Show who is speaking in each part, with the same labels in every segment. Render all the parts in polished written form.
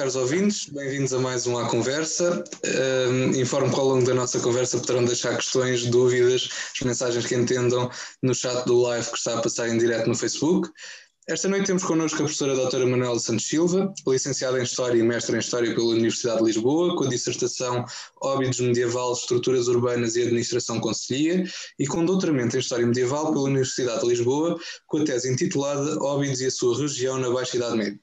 Speaker 1: caros ouvintes, bem-vindos a mais um À Conversa. Informo que ao longo da nossa conversa poderão deixar questões, dúvidas, as mensagens que entendam no chat do live que está a passar em direto no Facebook. Esta noite temos connosco a professora doutora Manuela Santos Silva, licenciada em História e mestre em História pela Universidade de Lisboa, com a dissertação Óbidos Medieval, Estruturas Urbanas e Administração Concelhia, e com doutoramento em História Medieval pela Universidade de Lisboa, com a tese intitulada Óbidos e a sua região na Baixa Idade Média.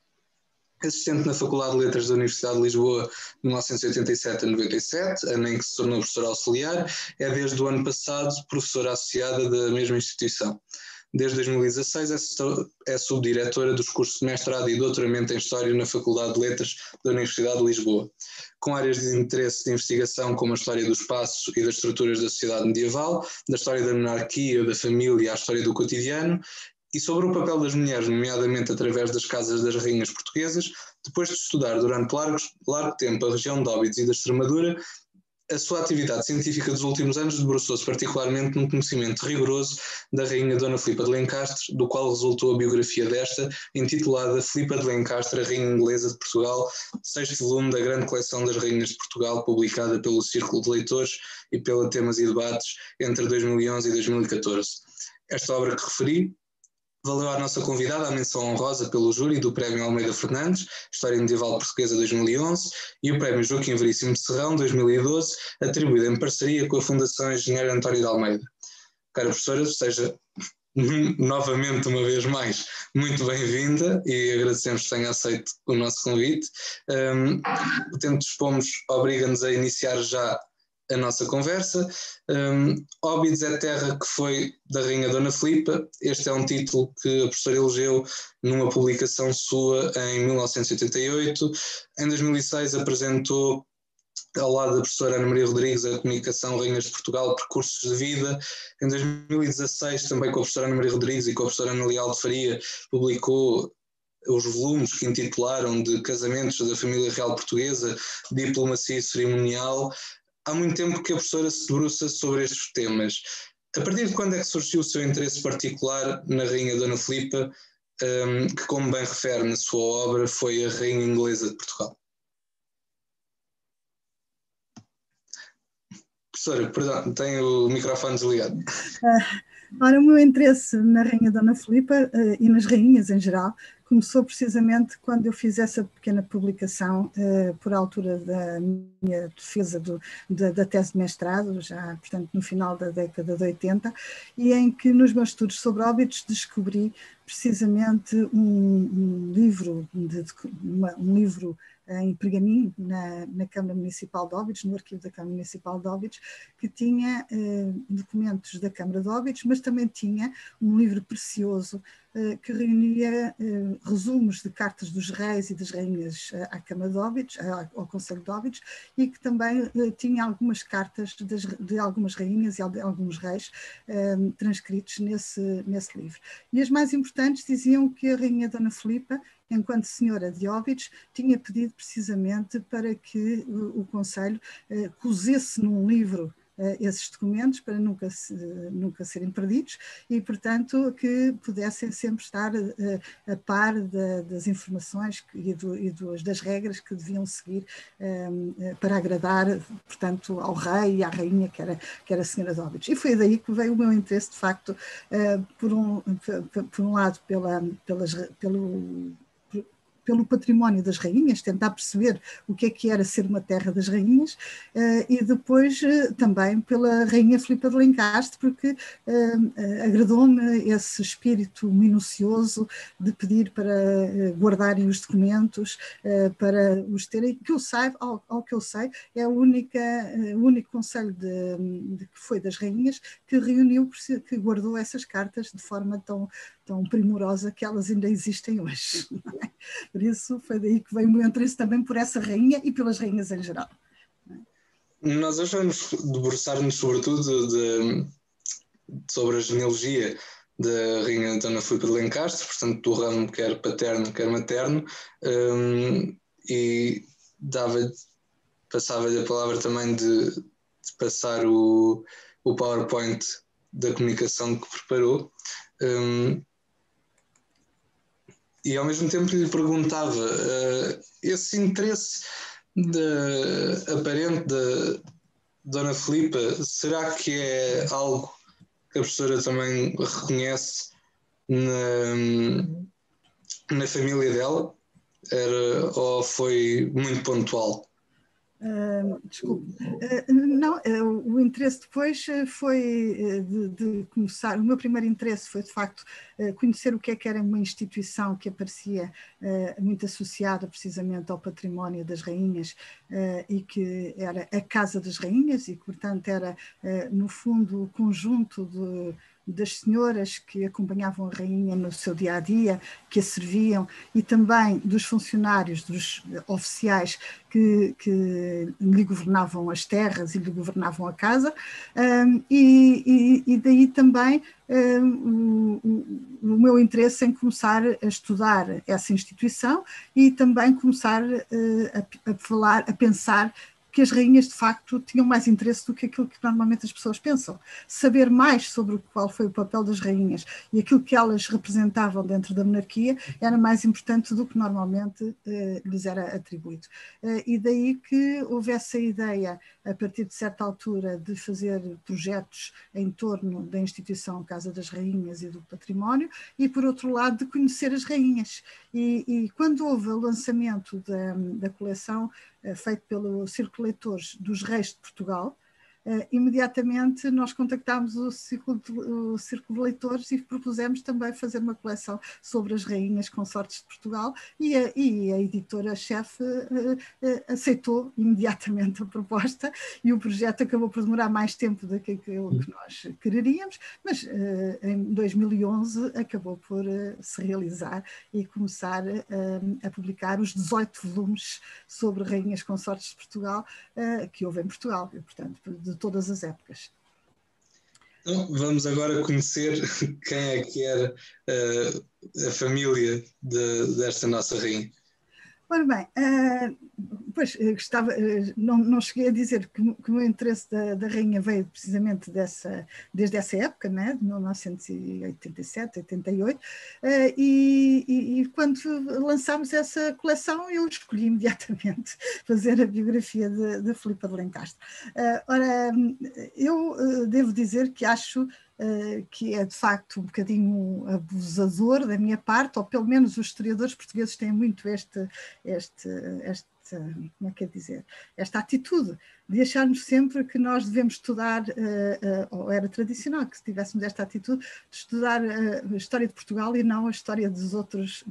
Speaker 1: Assistente na Faculdade de Letras da Universidade de Lisboa de 1987 a 97, ano em que se tornou professora auxiliar, é desde o ano passado professora associada da mesma instituição. Desde 2016 é subdiretora dos cursos de mestrado e doutoramento em História na Faculdade de Letras da Universidade de Lisboa, com áreas de interesse de investigação como a história do espaço e das estruturas da sociedade medieval, da história da monarquia, da família e a história do cotidiano, e sobre o papel das mulheres, nomeadamente através das casas das rainhas portuguesas, depois de estudar durante largo tempo a região de Óbidos e da Extremadura. A sua atividade científica dos últimos anos debruçou-se particularmente num conhecimento rigoroso da rainha Dona Filipa de Lencastre, do qual resultou a biografia desta, intitulada Filipa de Lencastre, a Rainha Inglesa de Portugal, sexto volume da grande coleção das rainhas de Portugal, publicada pelo Círculo de Leitores e pela Temas e Debates entre 2011 e 2014. Esta obra que referi valeu à nossa convidada a menção honrosa pelo júri do Prémio Almeida Fernandes, História Medieval Portuguesa 2011, e o Prémio Joaquim Veríssimo Serrão 2012, atribuído em parceria com a Fundação Engenheiro António de Almeida. Cara professora, seja novamente, uma vez mais, muito bem-vinda e agradecemos que tenha aceito o nosso convite. O tempo que dispomos obriga-nos a iniciar já a nossa conversa. Óbidos é terra que foi da Rainha Dona Filipa. Este é um título que a professora elegeu numa publicação sua em 1988. Em 2006 apresentou, ao lado da professora Ana Maria Rodrigues, a Comunicação Rainhas de Portugal, Percursos de Vida. Em 2016, também com a professora Ana Maria Rodrigues e com a professora Ana Leal de Faria, publicou os volumes que intitularam de Casamentos da Família Real Portuguesa, Diplomacia Cerimonial. Há muito tempo que a professora se debruça sobre estes temas. A partir de quando é que surgiu o seu interesse particular na Rainha Dona Filipa, que, como bem refere na sua obra, foi a Rainha Inglesa de Portugal? Professora, perdão, tem o microfone desligado.
Speaker 2: Ora, o meu interesse na Rainha Dona Filipa e nas rainhas em geral começou precisamente quando eu fiz essa pequena publicação por altura da minha defesa da tese de mestrado, já, portanto, no final da década de 80, e em que nos meus estudos sobre Óbidos descobri precisamente um livro em pergaminho na Câmara Municipal de Óbidos, no arquivo da Câmara Municipal de Óbidos, que tinha documentos da Câmara de Óbidos, mas também tinha um livro precioso que reunia resumos de cartas dos reis e das rainhas à Câmara de Óbidos, ao Conselho de Óbidos, e que também tinha algumas cartas de algumas rainhas e de alguns reis transcritos nesse livro. E as mais importantes diziam que a Rainha Dona Filipa, enquanto senhora de Óbidos, tinha pedido precisamente para que o Conselho cozesse num livro esses documentos para nunca serem perdidos e, portanto, que pudessem sempre estar a par das informações e das regras que deviam seguir para agradar, portanto, ao rei e à rainha, que era a senhora de Óbidos. E foi daí que veio o meu interesse, de facto, por um lado, pelo património das rainhas, tentar perceber o que era ser uma terra das rainhas, e depois também pela Rainha Filipa de Lencastre, porque agradou-me esse espírito minucioso de pedir para guardarem os documentos, para os terem, que eu saiba, ao que eu sei, é o único conselho que foi das rainhas que reuniu, que guardou essas cartas de forma tão primorosa que elas ainda existem hoje. Não é? Por isso foi daí que veio o meu interesse também por essa rainha e pelas rainhas em geral.
Speaker 1: Nós hoje vamos debruçar-nos sobretudo sobre a genealogia da Rainha Dona Filipa de Lencastre, portanto do ramo quer paterno, quer materno, e passava-lhe a palavra também de passar o PowerPoint da comunicação que preparou. e ao mesmo tempo lhe perguntava, esse interesse aparente da Dona Filipa, será que é algo que a professora também reconhece na família dela? Ou foi muito pontual?
Speaker 2: Desculpe. Não, o interesse depois foi de começar. O meu primeiro interesse foi, de facto, conhecer o que era uma instituição que aparecia muito associada precisamente ao património das rainhas e que era a Casa das Rainhas e que, portanto, era, no fundo, o conjunto das senhoras que acompanhavam a rainha no seu dia-a-dia, que a serviam, e também dos funcionários, dos oficiais que lhe governavam as terras e lhe governavam a casa, e daí também o meu interesse em começar a estudar essa instituição e também começar a falar, a pensar que as rainhas de facto tinham mais interesse do que aquilo que normalmente as pessoas pensam. Saber mais sobre qual foi o papel das rainhas e aquilo que elas representavam dentro da monarquia era mais importante do que normalmente lhes era atribuído. E daí que houve essa ideia, a partir de certa altura, de fazer projetos em torno da instituição Casa das Rainhas e do património, e por outro lado de conhecer as rainhas. E quando houve o lançamento da coleção feito pelo Círculo de Leitores dos Reis de Portugal, imediatamente nós contactámos o Círculo de Leitores e propusemos também fazer uma coleção sobre as rainhas consortes de Portugal e a editora-chefe aceitou imediatamente a proposta e o projeto acabou por demorar mais tempo do que aquilo que nós quereríamos, mas em 2011 acabou por se realizar e começar a publicar os 18 volumes sobre rainhas consortes de Portugal que houve em Portugal, e, portanto, de todas as épocas.
Speaker 1: Então, vamos agora conhecer quem é que era a família desta nossa rainha.
Speaker 2: Ora bem, pois gostava, não cheguei a dizer que o meu interesse da rainha veio precisamente desde essa época, né, de 1987, 88, e quando lançámos essa coleção eu escolhi imediatamente fazer a biografia de Filipa de Lencastre. Ora, eu devo dizer que acho que é de facto um bocadinho abusador da minha parte, ou pelo menos os historiadores portugueses têm muito como é que é dizer, esta atitude de acharmos sempre que nós devemos estudar, ou era tradicional que tivéssemos esta atitude de estudar a história de Portugal e não a história dos outros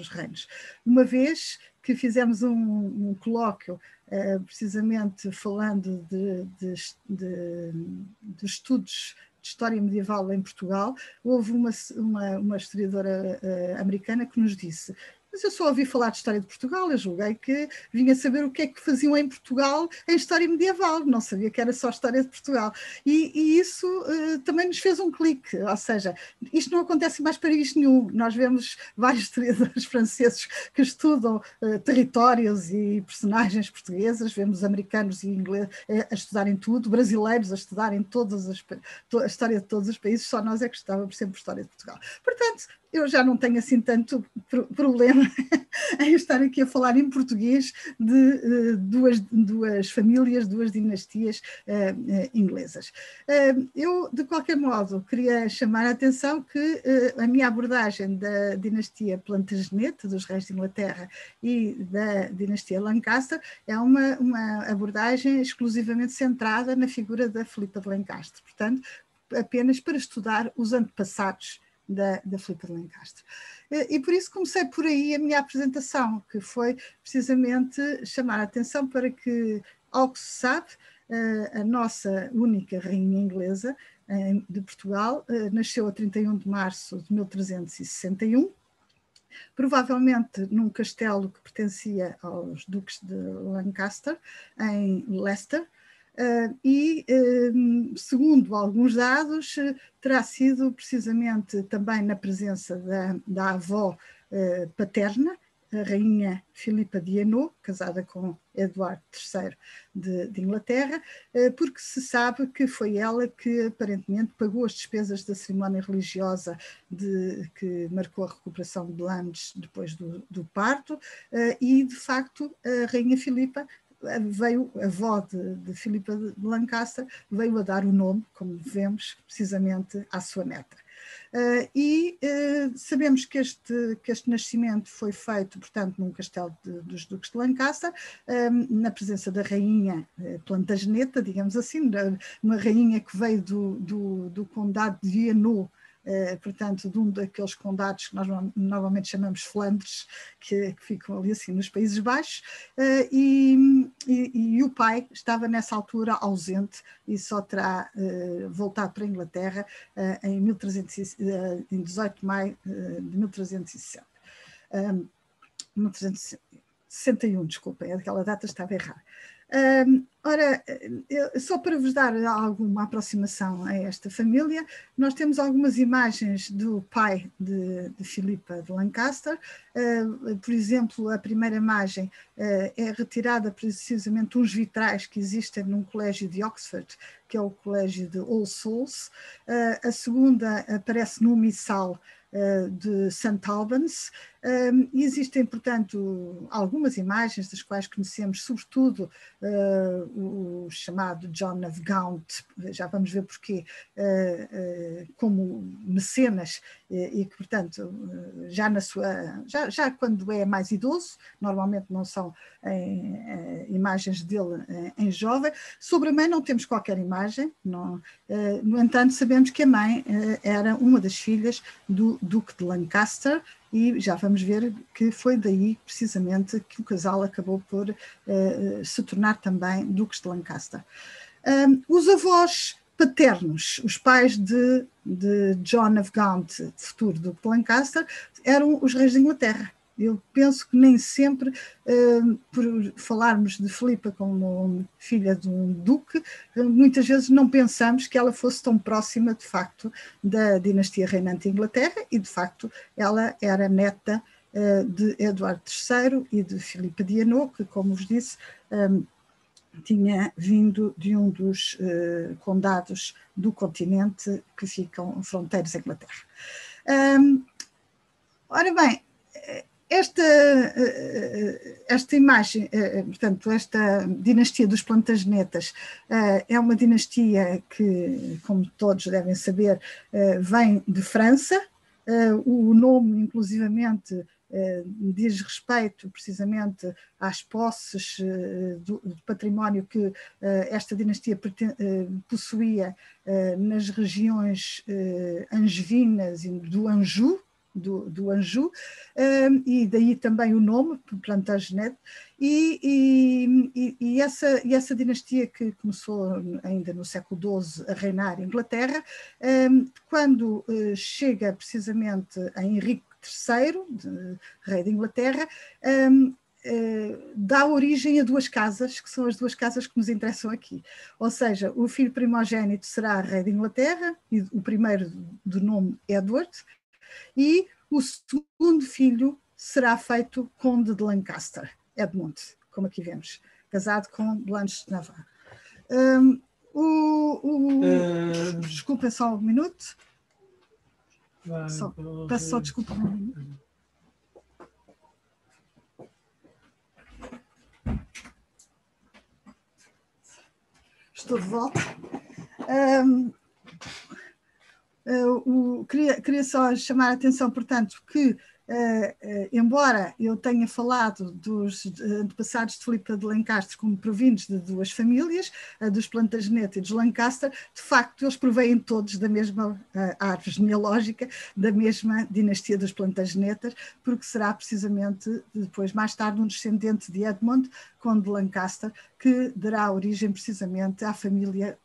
Speaker 2: reinos. Uma vez que fizemos um colóquio precisamente falando de estudos de história medieval em Portugal, houve uma historiadora americana que nos disse: mas eu só ouvi falar de história de Portugal, eu julguei que vinha saber o que é que faziam em Portugal em história medieval, não sabia que era só história de Portugal. E isso também nos fez um clique, ou seja, isto não acontece mais para isto nenhum. Nós vemos vários historiadores franceses que estudam territórios e personagens portuguesas, vemos americanos e ingleses a estudarem tudo, brasileiros a estudarem a história de todos os países, só nós é que estávamos sempre história de Portugal. Portanto, eu já não tenho assim tanto problema em estar aqui a falar em português de duas famílias, duas dinastias inglesas. Eu, de qualquer modo, queria chamar a atenção que a minha abordagem da dinastia Plantagenet, dos reis de Inglaterra, e da dinastia Lancaster, é uma abordagem exclusivamente centrada na figura da Filipa de Lencastre, portanto, apenas para estudar os antepassados da Filipa de Lencastre. E por isso comecei por aí a minha apresentação, que foi precisamente chamar a atenção para que, ao que se sabe, a nossa única rainha inglesa de Portugal nasceu a 31 de março de 1361, provavelmente num castelo que pertencia aos duques de Lancaster, em Leicester, segundo alguns dados, terá sido precisamente também na presença da avó paterna, a rainha Filipa de Hainaut, casada com Eduardo III de Inglaterra, porque se sabe que foi ela que aparentemente pagou as despesas da cerimónia religiosa que marcou a recuperação de Blanche depois do parto, e de facto a rainha Filipa a avó de Filipa de Lancaster, veio a dar o nome, como vemos, precisamente à sua neta. Sabemos que este nascimento foi feito, portanto, num castelo dos Duques de Lancaster, na presença da rainha Plantageneta, digamos assim, uma rainha que veio do condado de Hainaut, portanto, de um daqueles condados que nós normalmente chamamos Flandres, que ficam ali assim nos Países Baixos, e o pai estava nessa altura ausente e só terá voltado para a Inglaterra em 18 de maio de 1360. 1361, desculpem, aquela data estava errada. Ora, só para vos dar alguma aproximação a esta família, nós temos algumas imagens do pai de Filipa de Lancaster. Por exemplo, a primeira imagem é retirada precisamente de uns vitrais que existem num colégio de Oxford, que é o colégio de All Souls. A segunda aparece no missal de St. Albans, e existem, portanto, algumas imagens das quais conhecemos, sobretudo o chamado John of Gaunt, já vamos ver porquê, como mecenas, e que, portanto, já quando é mais idoso, normalmente não são imagens dele em jovem. Sobre a mãe não temos qualquer imagem, não, no entanto sabemos que a mãe era uma das filhas do Duque de Lancaster, e já vamos ver que foi daí precisamente que o casal acabou por se tornar também Duques de Lancaster. Os avós paternos, os pais de John of Gaunt, futuro Duque de Lancaster, eram os reis de Inglaterra. Eu penso que nem sempre, por falarmos de Filipa como filha de um duque, muitas vezes não pensamos que ela fosse tão próxima, de facto, da dinastia reinante de Inglaterra, e, de facto, ela era neta de Eduardo III e de Filipa de Hainaut, que, como vos disse, tinha vindo de um dos condados do continente que ficam fronteiras à Inglaterra. Ora bem, esta imagem, portanto, esta dinastia dos Plantagenetas é uma dinastia que, como todos devem saber, vem de França. O nome, inclusivamente, diz respeito precisamente às posses do património que esta dinastia possuía nas regiões angevinas e do Anjou, e daí também o nome, Plantagenet, e essa dinastia que começou ainda no século XII a reinar em Inglaterra, quando chega precisamente a Henrique III, rei de Inglaterra, dá origem a duas casas, que são as duas casas que nos interessam aqui. Ou seja, o filho primogênito será rei de Inglaterra, e o primeiro do nome Edward, e o segundo filho será feito conde de Lancaster, Edmund, como aqui vemos, casado com Blanche de Navarre. Desculpem só um minuto. Peço só desculpa um minuto. Estou de volta. Queria só chamar a atenção, portanto, que embora eu tenha falado dos antepassados de Filipa de Lancaster como provindos de duas famílias, dos Plantagenet e dos Lancaster, de facto eles provêm todos da mesma árvore genealógica, da mesma dinastia dos Plantagenetas, porque será precisamente depois, mais tarde, um descendente de Edmund, conde de Lancaster, que dará origem precisamente à família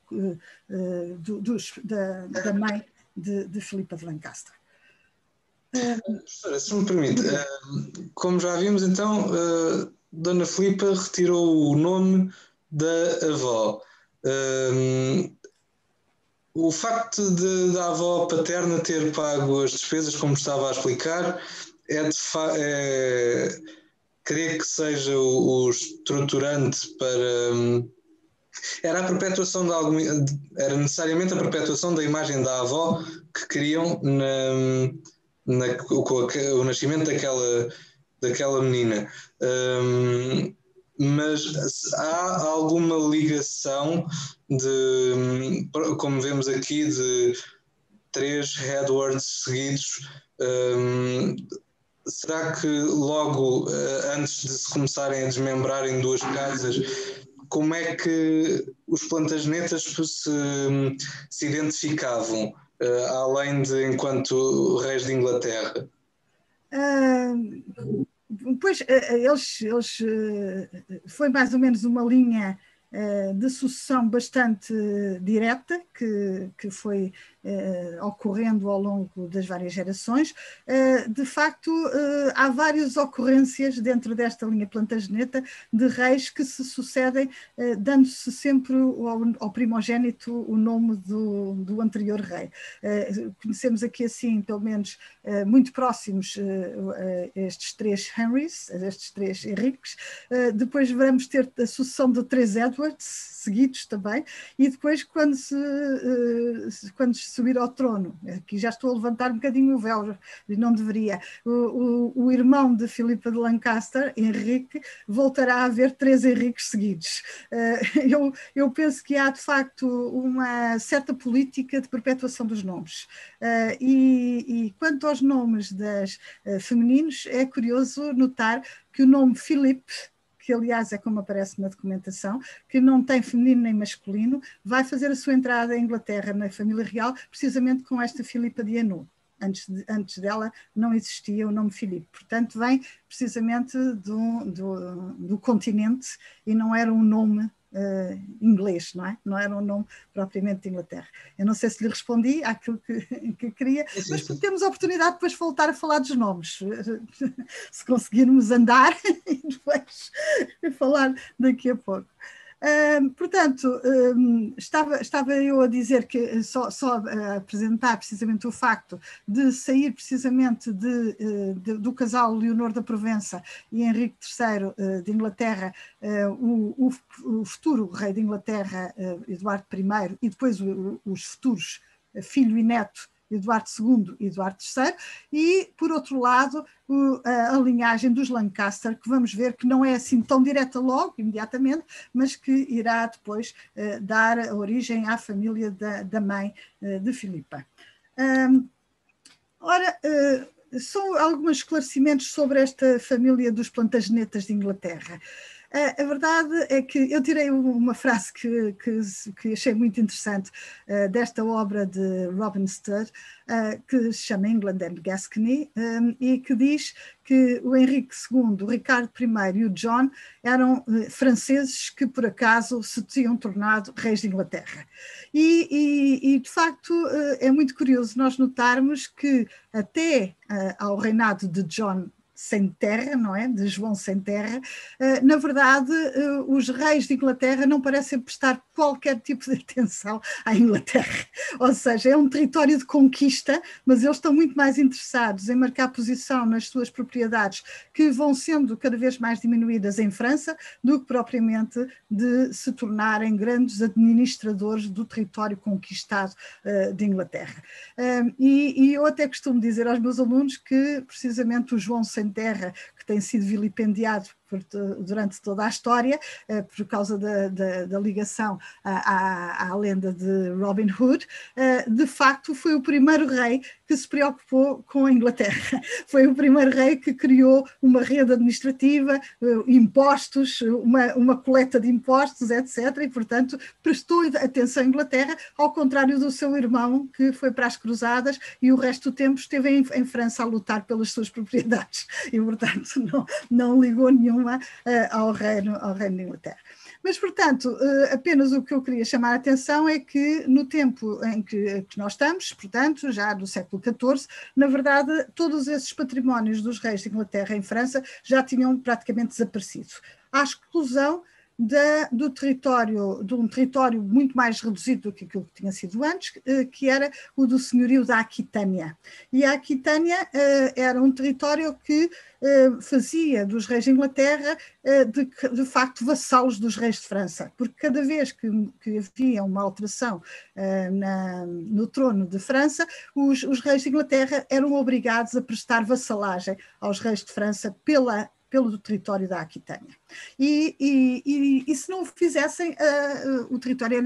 Speaker 2: da mãe de Filipa de Lancaster.
Speaker 1: Professora, se me permite, como já vimos, então, Dona Filipa retirou o nome da avó. O facto da avó paterna ter pago as despesas, como estava a explicar, creio que seja o estruturante para. Era a perpetuação era necessariamente a perpetuação da imagem da avó que queriam com o nascimento daquela menina. Mas há alguma ligação como vemos aqui, de 3 Edwards seguidos? Será que logo antes de se começarem a desmembrar em 2 casas, como é que os Plantagenetas se identificavam, além de enquanto reis de Inglaterra?
Speaker 2: Pois, eles foi mais ou menos uma linha de sucessão bastante direta que foi ocorrendo ao longo das várias gerações. De facto, há várias ocorrências dentro desta linha Plantageneta de reis que se sucedem, dando-se sempre ao primogênito o nome do anterior rei. Conhecemos aqui assim, pelo menos muito próximos, estes 3 Henrys, estes 3 Henriques. Depois vamos ter a sucessão de 3 Edwards seguidos também, e depois quando se subir ao trono, aqui já estou a levantar um bocadinho o véu, não deveria, o irmão de Filipa de Lancaster, Henrique, voltará a haver 3 Henriques seguidos. Eu penso que há de facto uma certa política de perpetuação dos nomes, e quanto aos nomes femininos, é curioso notar que o nome Filipe, que aliás é como aparece na documentação, que não tem feminino nem masculino, vai fazer a sua entrada em Inglaterra na família real, precisamente com esta Filipa de Hainaut. Antes dela não existia o nome Filipe, portanto vem precisamente do continente e não era um nome inglês, não é? Não era um nome propriamente de Inglaterra. Eu não sei se lhe respondi àquilo que queria, mas temos a oportunidade de depois voltar a falar dos nomes, se conseguirmos andar e depois falar daqui a pouco. Portanto, estava eu a dizer que só a apresentar precisamente o facto de sair precisamente do casal Leonor da Provença e Henrique III de Inglaterra, o futuro rei de Inglaterra, Eduardo I, e depois os futuros filho e neto, Eduardo II e Eduardo III, e, por outro lado, a linhagem dos Lancaster, que vamos ver que não é assim tão direta logo, imediatamente, mas que irá depois dar origem à família da mãe de Filipa. Ora, só alguns esclarecimentos sobre esta família dos Plantagenetas de Inglaterra. A verdade é que eu tirei uma frase que achei muito interessante desta obra de Robin Studd, que se chama England and Gascony, e que diz que o Henrique II, o Ricardo I e o John eram franceses que por acaso se tinham tornado reis de Inglaterra. E de facto é muito curioso nós notarmos que até ao reinado de John sem terra, não é? De João sem terra, na verdade os reis de Inglaterra não parecem prestar qualquer tipo de atenção à Inglaterra, ou seja, é um território de conquista, mas eles estão muito mais interessados em marcar posição nas suas propriedades, que vão sendo cada vez mais diminuídas em França, do que propriamente de se tornarem grandes administradores do território conquistado de Inglaterra. E eu até costumo dizer aos meus alunos que precisamente o João sem terra, que tem sido vilipendiado durante toda a história, por causa da ligação à lenda de Robin Hood, de facto foi o primeiro rei que se preocupou com a Inglaterra. Foi o primeiro rei que criou uma rede administrativa, impostos, uma coleta de impostos, etc. E, portanto, prestou atenção à Inglaterra, ao contrário do seu irmão, que foi para as cruzadas e o resto do tempo esteve em França a lutar pelas suas propriedades. E, portanto, não ligou nenhuma ao reino de Inglaterra. Mas, portanto, apenas o que eu queria chamar a atenção é que no tempo em que nós estamos, portanto, já do século XIV, na verdade, todos esses patrimónios dos reis de Inglaterra em França já tinham praticamente desaparecido, à exclusão do território, de um território muito mais reduzido do que aquilo que tinha sido antes, que era o do senhorio da Aquitânia. E a Aquitânia era um território que fazia dos reis de Inglaterra, de facto, vassalos dos reis de França, porque cada vez que havia uma alteração no trono de França, os reis de Inglaterra eram obrigados a prestar vassalagem aos reis de França pelo território da Aquitânia. E se não o fizessem, o território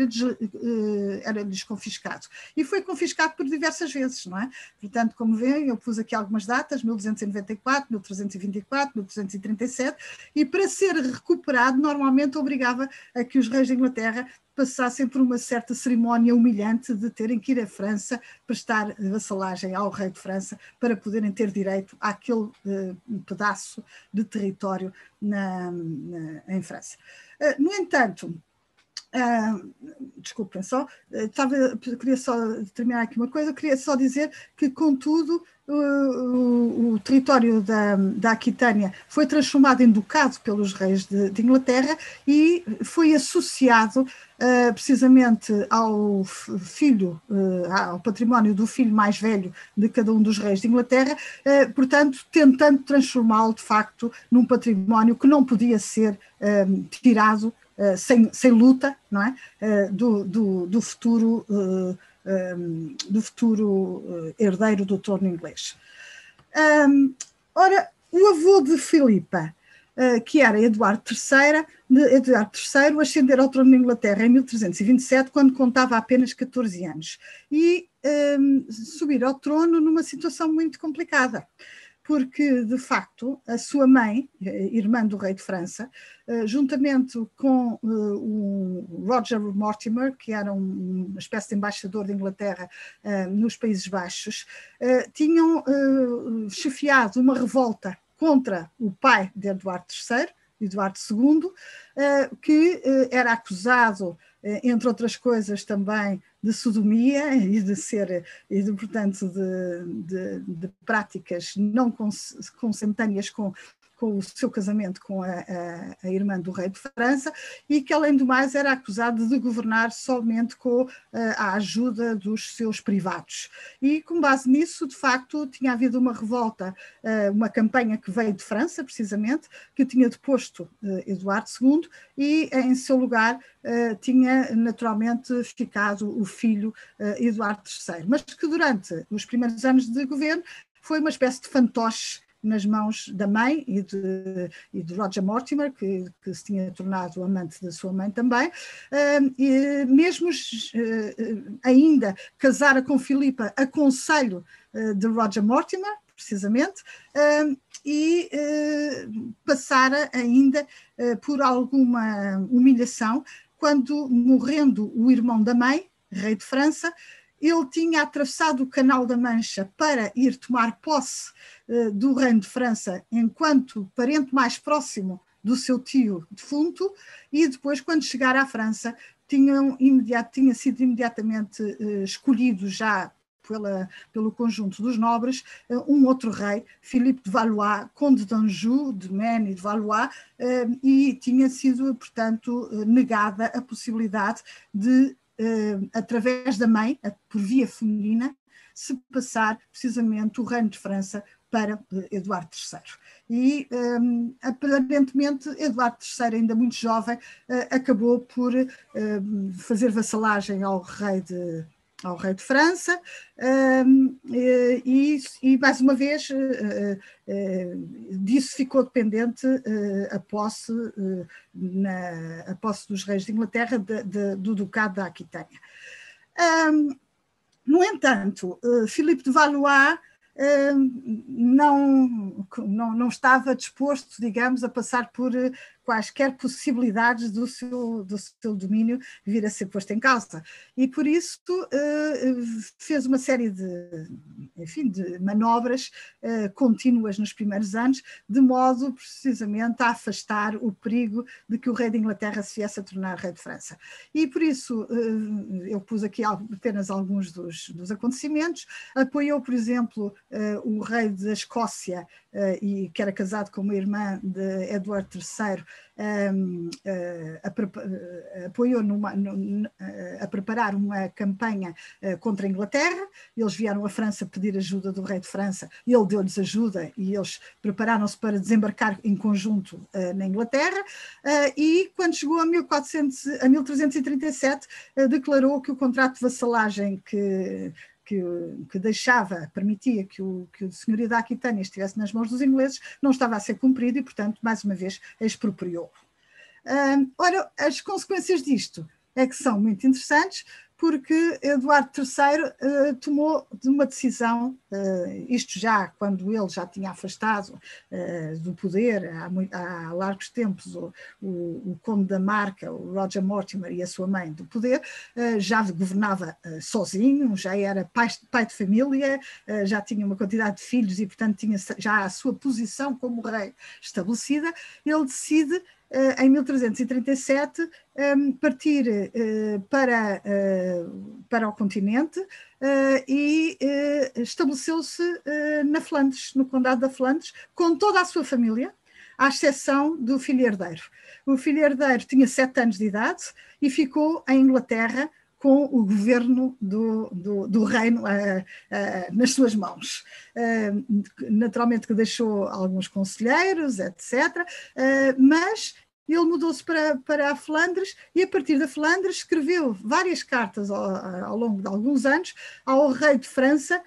Speaker 2: era-lhes confiscado. E foi confiscado por diversas vezes, não é? Portanto, como veem, eu pus aqui algumas datas, 1294, 1324, 1337, e para ser recuperado, normalmente obrigava a que os reis de Inglaterra passassem por uma certa cerimónia humilhante de terem que ir à França prestar vassalagem ao rei de França para poderem ter direito àquele pedaço de território em França. No entanto, desculpem só, queria só terminar aqui uma coisa, queria só dizer que, contudo, o território da Aquitânia foi transformado em ducado pelos reis de Inglaterra e foi associado precisamente ao filho, ao património do filho mais velho de cada um dos reis de Inglaterra, portanto, tentando transformá-lo, de facto, num património que não podia ser tirado sem luta, não é? Do futuro herdeiro do trono inglês. Ora, o avô de Filipa, que era Eduardo III, ascendeu ao trono de Inglaterra em 1327, quando contava apenas 14 anos, e subir ao trono numa situação muito complicada, porque, de facto, a sua mãe, irmã do rei de França, juntamente com o Roger Mortimer, que era uma espécie de embaixador de Inglaterra nos Países Baixos, tinham chefiado uma revolta contra o pai de Eduardo III, Eduardo II, que era acusado, entre outras coisas, também de sodomia portanto, de práticas não consentâneas com o seu casamento com a irmã do rei de França, e que, além do mais, era acusado de governar somente com a ajuda dos seus privados. E, com base nisso, de facto, tinha havido uma revolta, uma campanha que veio de França, precisamente, que tinha deposto Eduardo II, e, em seu lugar, tinha naturalmente ficado o filho Eduardo III, mas que durante os primeiros anos de governo foi uma espécie de fantoche nas mãos da mãe e de Roger Mortimer, que se tinha tornado amante da sua mãe também, e mesmo ainda casara com Filipa a conselho de Roger Mortimer, precisamente, e passara ainda por alguma humilhação quando, morrendo o irmão da mãe, rei de França, ele tinha atravessado o Canal da Mancha para ir tomar posse do reino de França enquanto parente mais próximo do seu tio defunto, e depois, quando chegar à França, tinha sido imediatamente escolhido já pelo conjunto dos nobres, um outro rei, Philippe de Valois, conde d'Anjou, de Maine e de Valois, e tinha sido, portanto, negada a possibilidade de, através da mãe, por via feminina, se passar precisamente o reino de França para Eduardo III. E, aparentemente, Eduardo III, ainda muito jovem, acabou por fazer vassalagem ao rei de França, e mais uma vez disso ficou dependente a posse dos reis de Inglaterra do Ducado da Aquitânia. No entanto, Philippe de Valois não estava disposto, digamos, a passar por quaisquer possibilidades do seu domínio vir a ser posto em causa. E por isso fez uma série de manobras contínuas nos primeiros anos, de modo precisamente a afastar o perigo de que o rei de Inglaterra se viesse a tornar rei de França. E por isso eu pus aqui apenas alguns dos acontecimentos. Apoiou, por exemplo, o rei da Escócia, e que era casado com uma irmã de Eduardo III, apoiou a preparar uma campanha contra a Inglaterra. Eles vieram à França pedir ajuda do rei de França, ele deu-lhes ajuda e eles prepararam-se para desembarcar em conjunto na Inglaterra, e quando chegou a 1337 declarou que o contrato de vassalagem que permitia que o senhorio da Aquitânia estivesse nas mãos dos ingleses, não estava a ser cumprido e, portanto, mais uma vez, expropriou. Ora, as consequências disto é que são muito interessantes, porque Eduardo III tomou uma decisão, isto já quando ele já tinha afastado do poder há largos tempos o conde da Marca, o Roger Mortimer, e a sua mãe do poder, já governava sozinho, já era pai de família, já tinha uma quantidade de filhos e, portanto, tinha já a sua posição como rei estabelecida. Ele decide, em 1337, partir para o continente e estabeleceu-se na Flandres, no Condado da Flandres, com toda a sua família, à exceção do filho herdeiro. O filho herdeiro tinha 7 anos de idade e ficou em Inglaterra com o governo do reino nas suas mãos. Naturalmente que deixou alguns conselheiros, etc., mas ele mudou-se para a Flandres e, a partir da Flandres, escreveu várias cartas ao longo de alguns anos ao rei de França,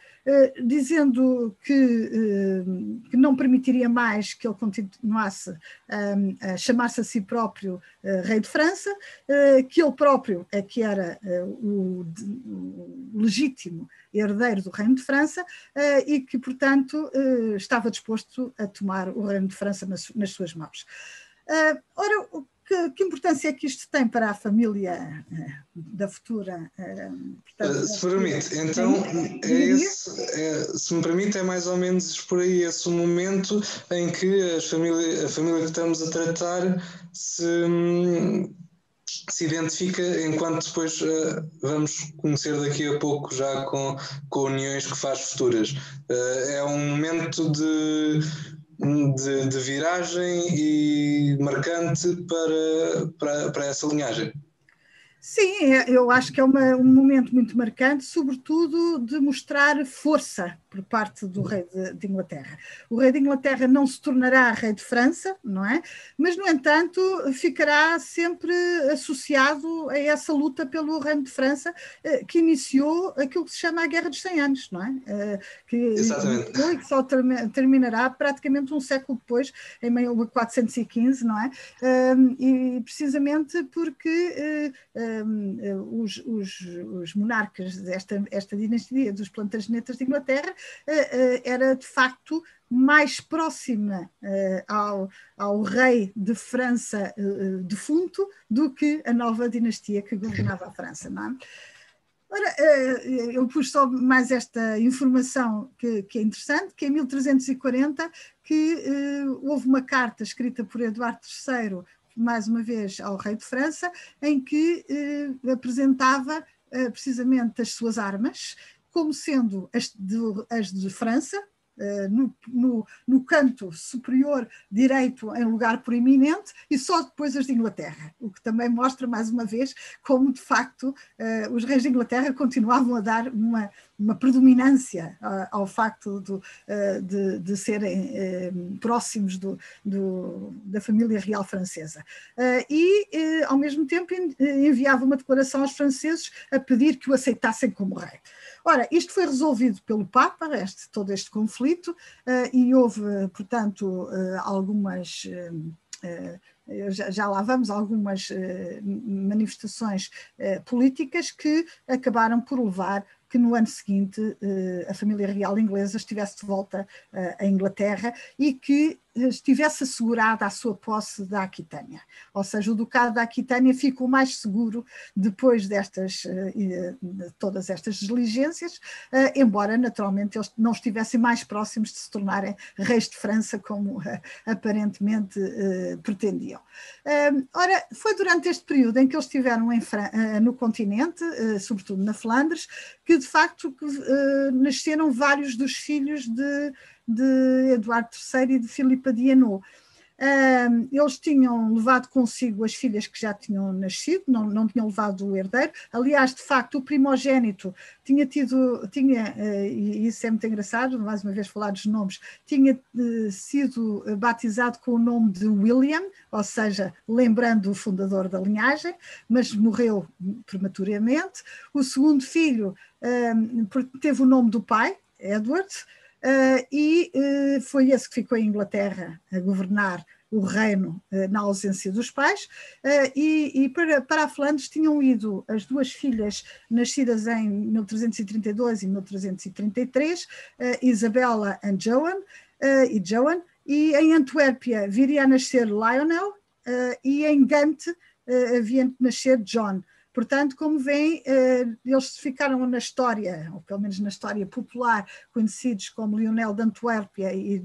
Speaker 2: dizendo que não permitiria mais que ele continuasse a chamar-se a si próprio rei de França, que ele próprio é que era o legítimo herdeiro do reino de França, e que, portanto, estava disposto a tomar o reino de França nas suas mãos. Ora, que importância é que isto tem para a família da futura?
Speaker 1: Portanto, se permite, então, se me permite, é mais ou menos por aí esse momento em que a família que estamos a tratar se identifica, enquanto depois vamos conhecer daqui a pouco já com uniões que faz futuras. É um momento de viragem e marcante para essa linhagem.
Speaker 2: Sim, eu acho que é um momento muito marcante, sobretudo de mostrar força por parte do rei de Inglaterra. O rei de Inglaterra não se tornará rei de França, não é? Mas, no entanto, ficará sempre associado a essa luta pelo reino de França, que iniciou aquilo que se chama a Guerra dos 100 Anos, não é?
Speaker 1: Exatamente.
Speaker 2: E que só terminará praticamente um século depois, em 1415, não é? E precisamente porque os monarcas desta dinastia dos Plantagenetas de Inglaterra era de facto mais próxima ao rei de França defunto do que a nova dinastia que governava a França, não é? Ora, eu pus só mais esta informação que é interessante, que em 1340 houve uma carta escrita por Eduardo III, mais uma vez ao rei de França, em que apresentava precisamente as suas armas como sendo as de França, no canto superior direito em lugar proeminente, e só depois as de Inglaterra, o que também mostra mais uma vez como de facto os reis de Inglaterra continuavam a dar uma predominância ao facto de serem próximos da família real francesa, e ao mesmo tempo enviava uma declaração aos franceses a pedir que o aceitassem como rei. Ora, isto foi resolvido pelo Papa, todo este conflito, e houve, portanto, algumas, já lá vamos, algumas manifestações políticas que acabaram por levar que no ano seguinte a família real inglesa estivesse de volta à Inglaterra e que estivesse assegurada a sua posse da Aquitânia. Ou seja, o Ducado da Aquitânia ficou mais seguro depois de todas estas diligências, embora naturalmente eles não estivessem mais próximos de se tornarem reis de França como aparentemente pretendiam. Ora, foi durante este período em que eles estiveram no continente, sobretudo na Flandres, que de facto nasceram vários dos filhos de Eduardo III e de Filipa de Hainaut. Eles tinham levado consigo as filhas que já tinham nascido, não tinham levado o herdeiro. Aliás, de facto, o primogênito e isso é muito engraçado, mais uma vez falar dos nomes, tinha sido batizado com o nome de William, ou seja, lembrando o fundador da linhagem, mas morreu prematuramente. O segundo filho teve o nome do pai, Edward, e foi esse que ficou em Inglaterra a governar o reino na ausência dos pais, e para a Flandres tinham ido as duas filhas nascidas em 1332 e 1333, Isabella e Joan, e em Antuérpia viria a nascer Lionel, e em Gante havia de nascer John. Portanto, como veem, eles ficaram na história, ou pelo menos na história popular, conhecidos como Lionel de Antuérpia e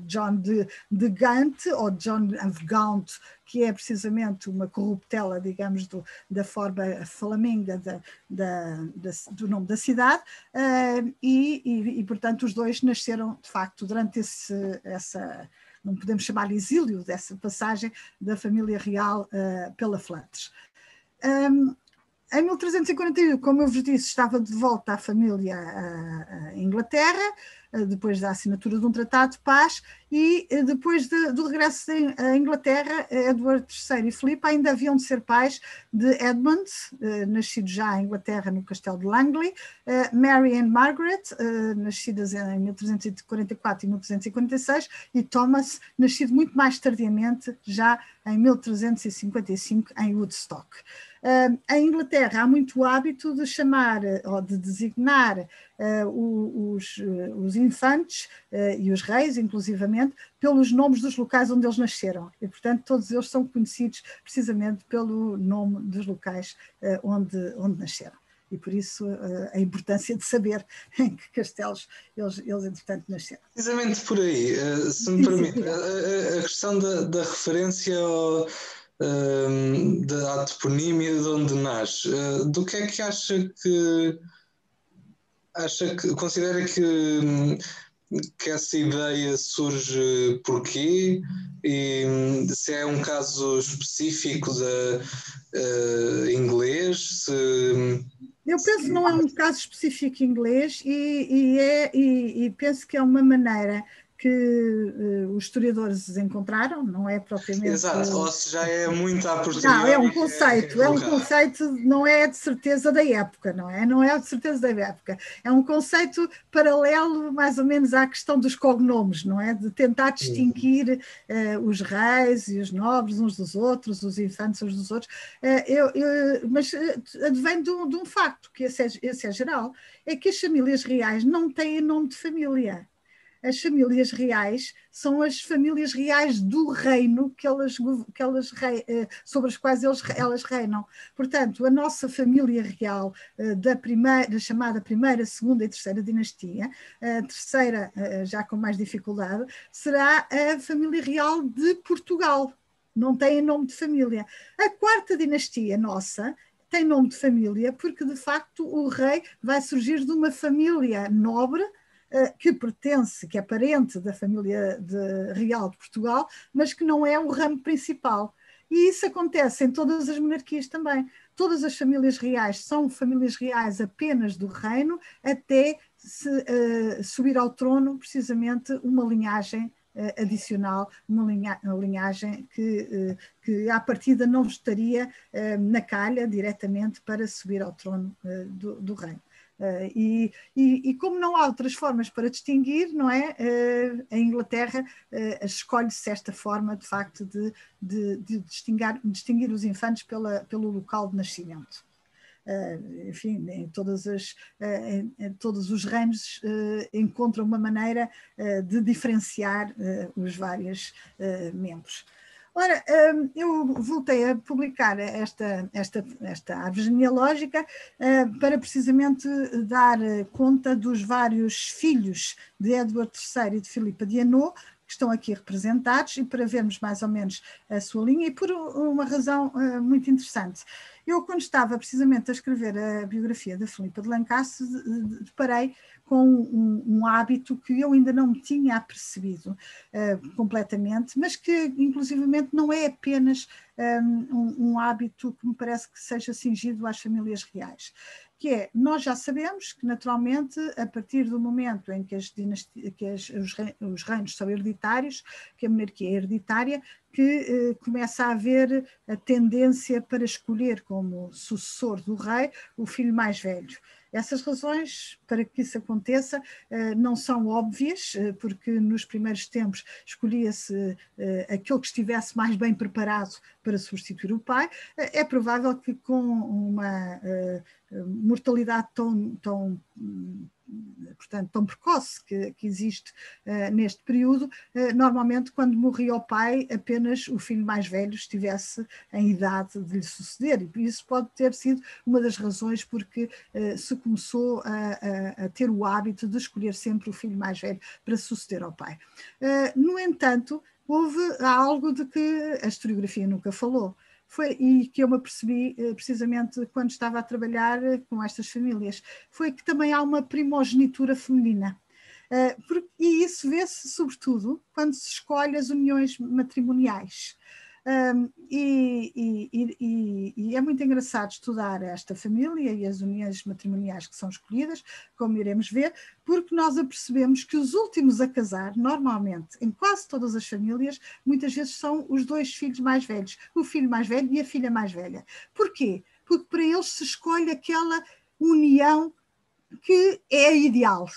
Speaker 2: John de Gante, ou John of Gaunt, que é precisamente uma corruptela, digamos, da forma flaminga do nome da cidade, e, portanto, os dois nasceram, de facto, durante não podemos chamar exílio, dessa passagem da família real pela Flandres. Em 1341, como eu vos disse, estava de volta a família à Inglaterra, depois da assinatura de um tratado de paz, e depois do regresso à Inglaterra, Edward III e Filipe ainda haviam de ser pais de Edmund, nascido já em Inglaterra no castelo de Langley, Mary and Margaret, nascidas em 1344 e 1346, e Thomas, nascido muito mais tardiamente, já em 1355, em Woodstock. Em Inglaterra há muito hábito de chamar ou de designar os infantes e os reis, inclusivamente, pelos nomes dos locais onde eles nasceram. E, portanto, todos eles são conhecidos precisamente pelo nome dos locais onde nasceram. E por isso a importância de saber em que castelos eles entretanto, nasceram.
Speaker 1: Precisamente por aí, se me permite, a questão da referência da toponímia de onde nasce, do que é que considera que essa ideia surge porquê, e se é um caso específico de inglês,
Speaker 2: Eu penso que não é um caso específico inglês, e penso que é uma maneira que os historiadores encontraram, não é propriamente...
Speaker 1: Exato, ou se já é muito à posteriori.
Speaker 2: Não, é um conceito, não é de certeza da época, não é de certeza da época, é um conceito paralelo mais ou menos à questão dos cognomes, não é? De tentar distinguir os reis e os nobres uns dos outros, os infantes uns dos outros, mas advém de um facto, que esse é geral, é que as famílias reais não têm nome de família. As famílias reais são as famílias reais do reino sobre as quais elas reinam. Portanto, a nossa família real da chamada primeira, segunda e terceira dinastia, a terceira, já com mais dificuldade, será a família real de Portugal. Não tem nome de família. A quarta dinastia nossa tem nome de família porque, de facto, o rei vai surgir de uma família nobre que é parente da família real de Portugal, mas que não é o ramo principal. E isso acontece em todas as monarquias também. Todas as famílias reais são famílias reais apenas do reino, até subir ao trono, precisamente, uma linhagem adicional, uma linhagem que à partida não estaria na calha diretamente para subir ao trono do reino. E como não há outras formas para distinguir, não é? A Inglaterra escolhe-se esta forma, de facto, de distinguir os infantes pelo local de nascimento. Enfim, em todos os reinos encontram uma maneira de diferenciar os vários membros. Ora, eu voltei a publicar esta árvore genealógica para precisamente dar conta dos vários filhos de Edward III e de Filipa de Hainaut, que que estão aqui representados e para vermos mais ou menos a sua linha e por uma razão muito interessante. Eu, quando estava precisamente a escrever a biografia da Filipa de Lancaster, deparei com um hábito que eu ainda não me tinha apercebido completamente, mas que inclusivamente não é apenas um hábito que me parece que seja cingido às famílias reais, que é, nós já sabemos que naturalmente a partir do momento em que, os reinos são hereditários, que a monarquia é hereditária, que começa a haver a tendência para escolher como sucessor do rei o filho mais velho. Essas razões para que isso aconteça não são óbvias, porque nos primeiros tempos escolhia-se aquele que estivesse mais bem preparado para substituir o pai. É provável que com uma mortalidade portanto, tão precoce que existe neste período, normalmente quando morria o pai, apenas o filho mais velho estivesse em idade de lhe suceder, e isso pode ter sido uma das razões porque se começou a ter o hábito de escolher sempre o filho mais velho para suceder ao pai. No entanto, houve algo de que a historiografia nunca falou, e que eu me apercebi precisamente quando estava a trabalhar com estas famílias, foi que também há uma primogenitura feminina. E isso vê-se sobretudo quando se escolhe as uniões matrimoniais. E é muito engraçado estudar esta família e as uniões matrimoniais que são escolhidas, como iremos ver, porque nós apercebemos que os últimos a casar, normalmente, em quase todas as famílias, muitas vezes são os dois filhos mais velhos, o filho mais velho e a filha mais velha. Porquê? Porque para eles se escolhe aquela união que é a ideal,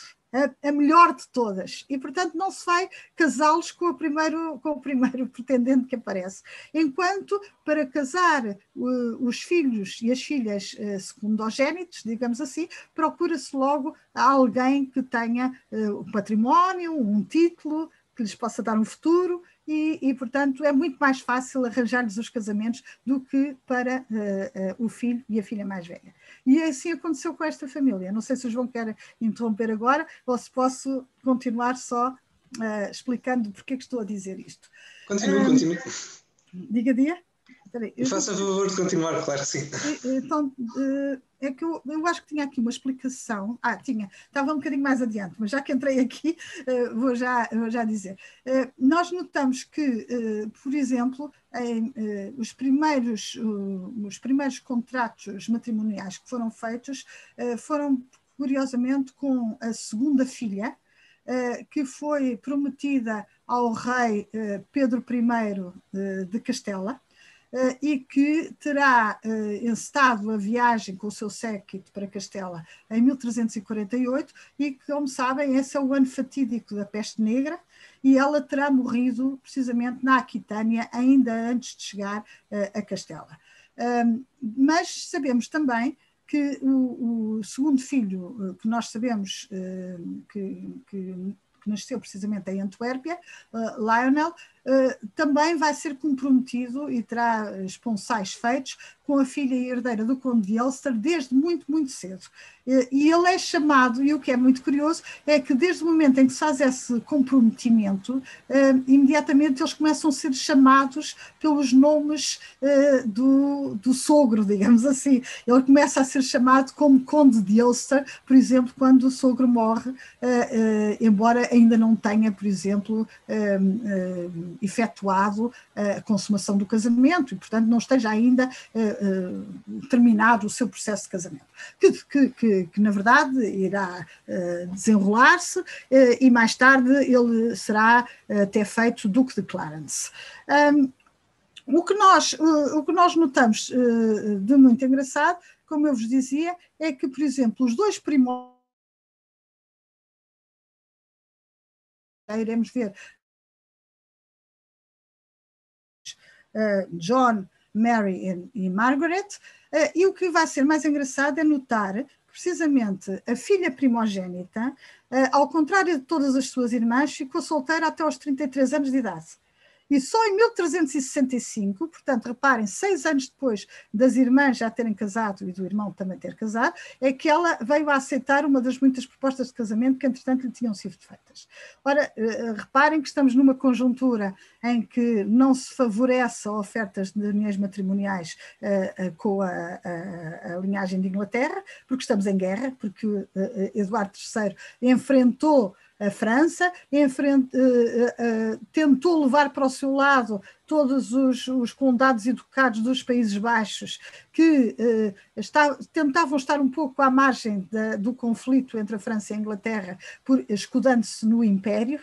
Speaker 2: a melhor de todas, e portanto não se vai casá-los com o primeiro pretendente que aparece, enquanto para casar os filhos e as filhas secundogénitos, digamos assim, procura-se logo alguém que tenha um património, um título, que lhes possa dar um futuro, e portanto é muito mais fácil arranjar-lhes os casamentos do que para o filho e a filha mais velha. E assim aconteceu com esta família. Não sei se o João quer interromper agora ou se posso continuar só explicando porque que estou a dizer isto.
Speaker 1: Continue.
Speaker 2: Diga.
Speaker 1: Faça a favor de continuar, claro que sim.
Speaker 2: Então, é que eu acho que tinha aqui uma explicação. Estava um bocadinho mais adiante, mas já que entrei aqui, vou já dizer. Nós notamos que, por exemplo, os primeiros contratos matrimoniais que foram feitos foram, curiosamente, com a segunda filha, que foi prometida ao rei Pedro I de Castela, e que terá encetado a viagem com o seu séquito para Castela em 1348 e que, como sabem, esse é o ano fatídico da peste negra, e ela terá morrido precisamente na Aquitânia ainda antes de chegar a Castela. Mas sabemos também que o segundo filho, que nós sabemos que nasceu precisamente em Antuérpia, Lionel, também vai ser comprometido e terá esponsais feitos com a filha e herdeira do conde de Ulster desde muito, muito cedo. E ele é chamado, e o que é muito curioso, é que desde o momento em que se faz esse comprometimento, imediatamente eles começam a ser chamados pelos nomes do sogro, digamos assim. Ele começa a ser chamado como conde de Ulster, por exemplo, quando o sogro morre, embora ainda não tenha, por exemplo, efetuado a consumação do casamento e, portanto, não esteja ainda terminado o seu processo de casamento, que na verdade irá desenrolar-se e mais tarde ele será até feito Duque de Clarence. O que nós notamos de muito engraçado, como eu vos dizia, é que, por exemplo, os dois primórdios, iremos ver, John, Mary e Margaret, e o que vai ser mais engraçado é notar que precisamente a filha primogênita, ao contrário de todas as suas irmãs, ficou solteira até aos 33 anos de idade. E só em 1365, portanto, reparem, 6 anos depois das irmãs já terem casado e do irmão também ter casado, é que ela veio a aceitar uma das muitas propostas de casamento que, entretanto, lhe tinham sido feitas. Ora, reparem que estamos numa conjuntura em que não se favorece a ofertas de uniões matrimoniais com a linhagem de Inglaterra, porque estamos em guerra, porque Eduardo III enfrentou a França, tentou levar para o seu lado todos os condados e ducados dos Países Baixos que tentavam estar um pouco à margem do conflito entre a França e a Inglaterra, escudando-se no império,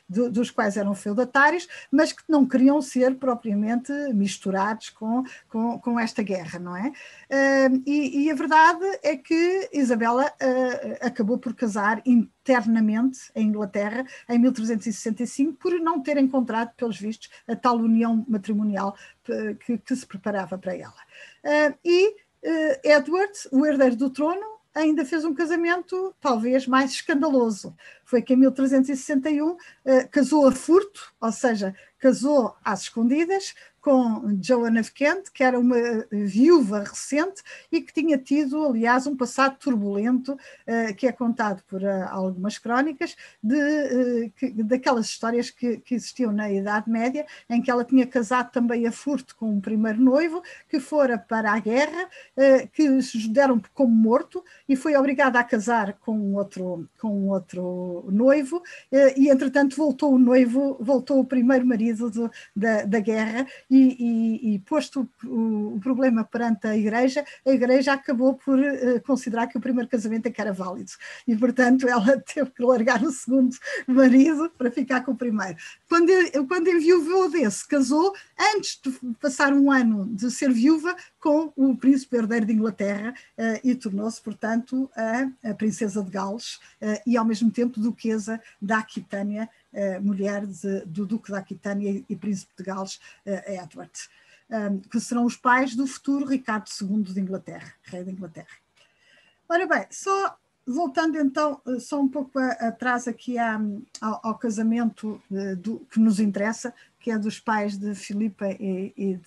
Speaker 2: dos quais eram feudatários, mas que não queriam ser propriamente misturados com esta guerra, não é? E a verdade é que Isabela acabou por casar internamente em Inglaterra em 1365 por não ter encontrado, pelos vistos, a tal união matrimonial que se preparava para ela. Edward, o herdeiro do trono, ainda fez um casamento talvez mais escandaloso. Foi que em 1361 casou a furto, ou seja, casou às escondidas com Joan of Kent, que era uma viúva recente e que tinha tido, aliás, um passado turbulento, que é contado por algumas crónicas, daquelas histórias que existiam na Idade Média, em que ela tinha casado também a furto com um primeiro noivo, que fora para a guerra, que se deram como morto, e foi obrigada a casar com um outro noivo, e entretanto voltou o primeiro marido da guerra, e posto o problema perante a Igreja acabou por considerar que o primeiro casamento é que era válido, e portanto ela teve que largar o segundo marido para ficar com o primeiro. Quando enviuvou desse, casou antes de passar um ano de ser viúva com o príncipe herdeiro de Inglaterra, e tornou-se, portanto, a princesa de Gales, e ao mesmo tempo duquesa da Aquitânia, mulher do duque da Aquitânia e príncipe de Gales, Edward, que serão os pais do futuro Ricardo II de Inglaterra, rei da Inglaterra. Ora bem, voltando então só um pouco atrás aqui ao casamento que nos interessa, que é dos pais de Filipa e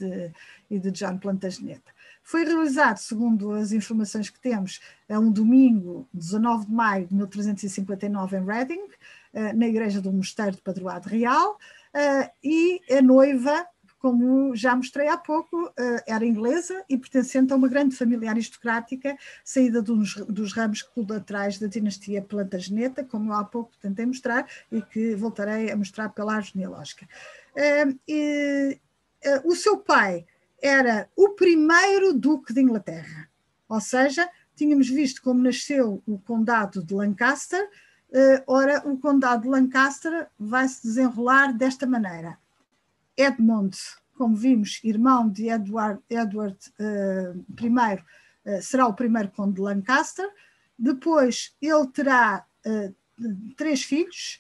Speaker 2: de John Plantageneta. Foi realizado, segundo as informações que temos, a um domingo, 19 de maio de 1359, em Reading, na igreja do Mosteiro de Padroado Real, e a noiva, como já mostrei há pouco, era inglesa e pertencente a uma grande família aristocrática, saída dos ramos colaterais da dinastia Plantageneta, como eu há pouco tentei mostrar e que voltarei a mostrar pela árvore genealógica. O seu pai era o primeiro duque de Inglaterra, ou seja, tínhamos visto como nasceu o condado de Lancaster. Ora, o condado de Lancaster vai se desenrolar desta maneira. Edmund, como vimos, irmão de Edward I, será o primeiro conde de Lancaster. Depois ele terá 3 filhos.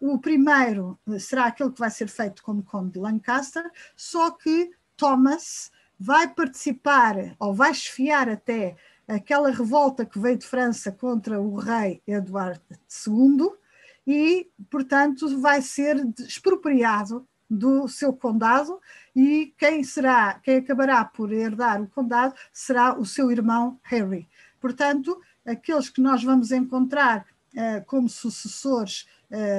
Speaker 2: O primeiro será aquele que vai ser feito como conde de Lancaster, só que Thomas vai participar, ou vai esfiar até, aquela revolta que veio de França contra o rei Eduardo II e, portanto, vai ser expropriado do seu condado, e quem acabará por herdar o condado será o seu irmão Henry. Portanto, aqueles que nós vamos encontrar como sucessores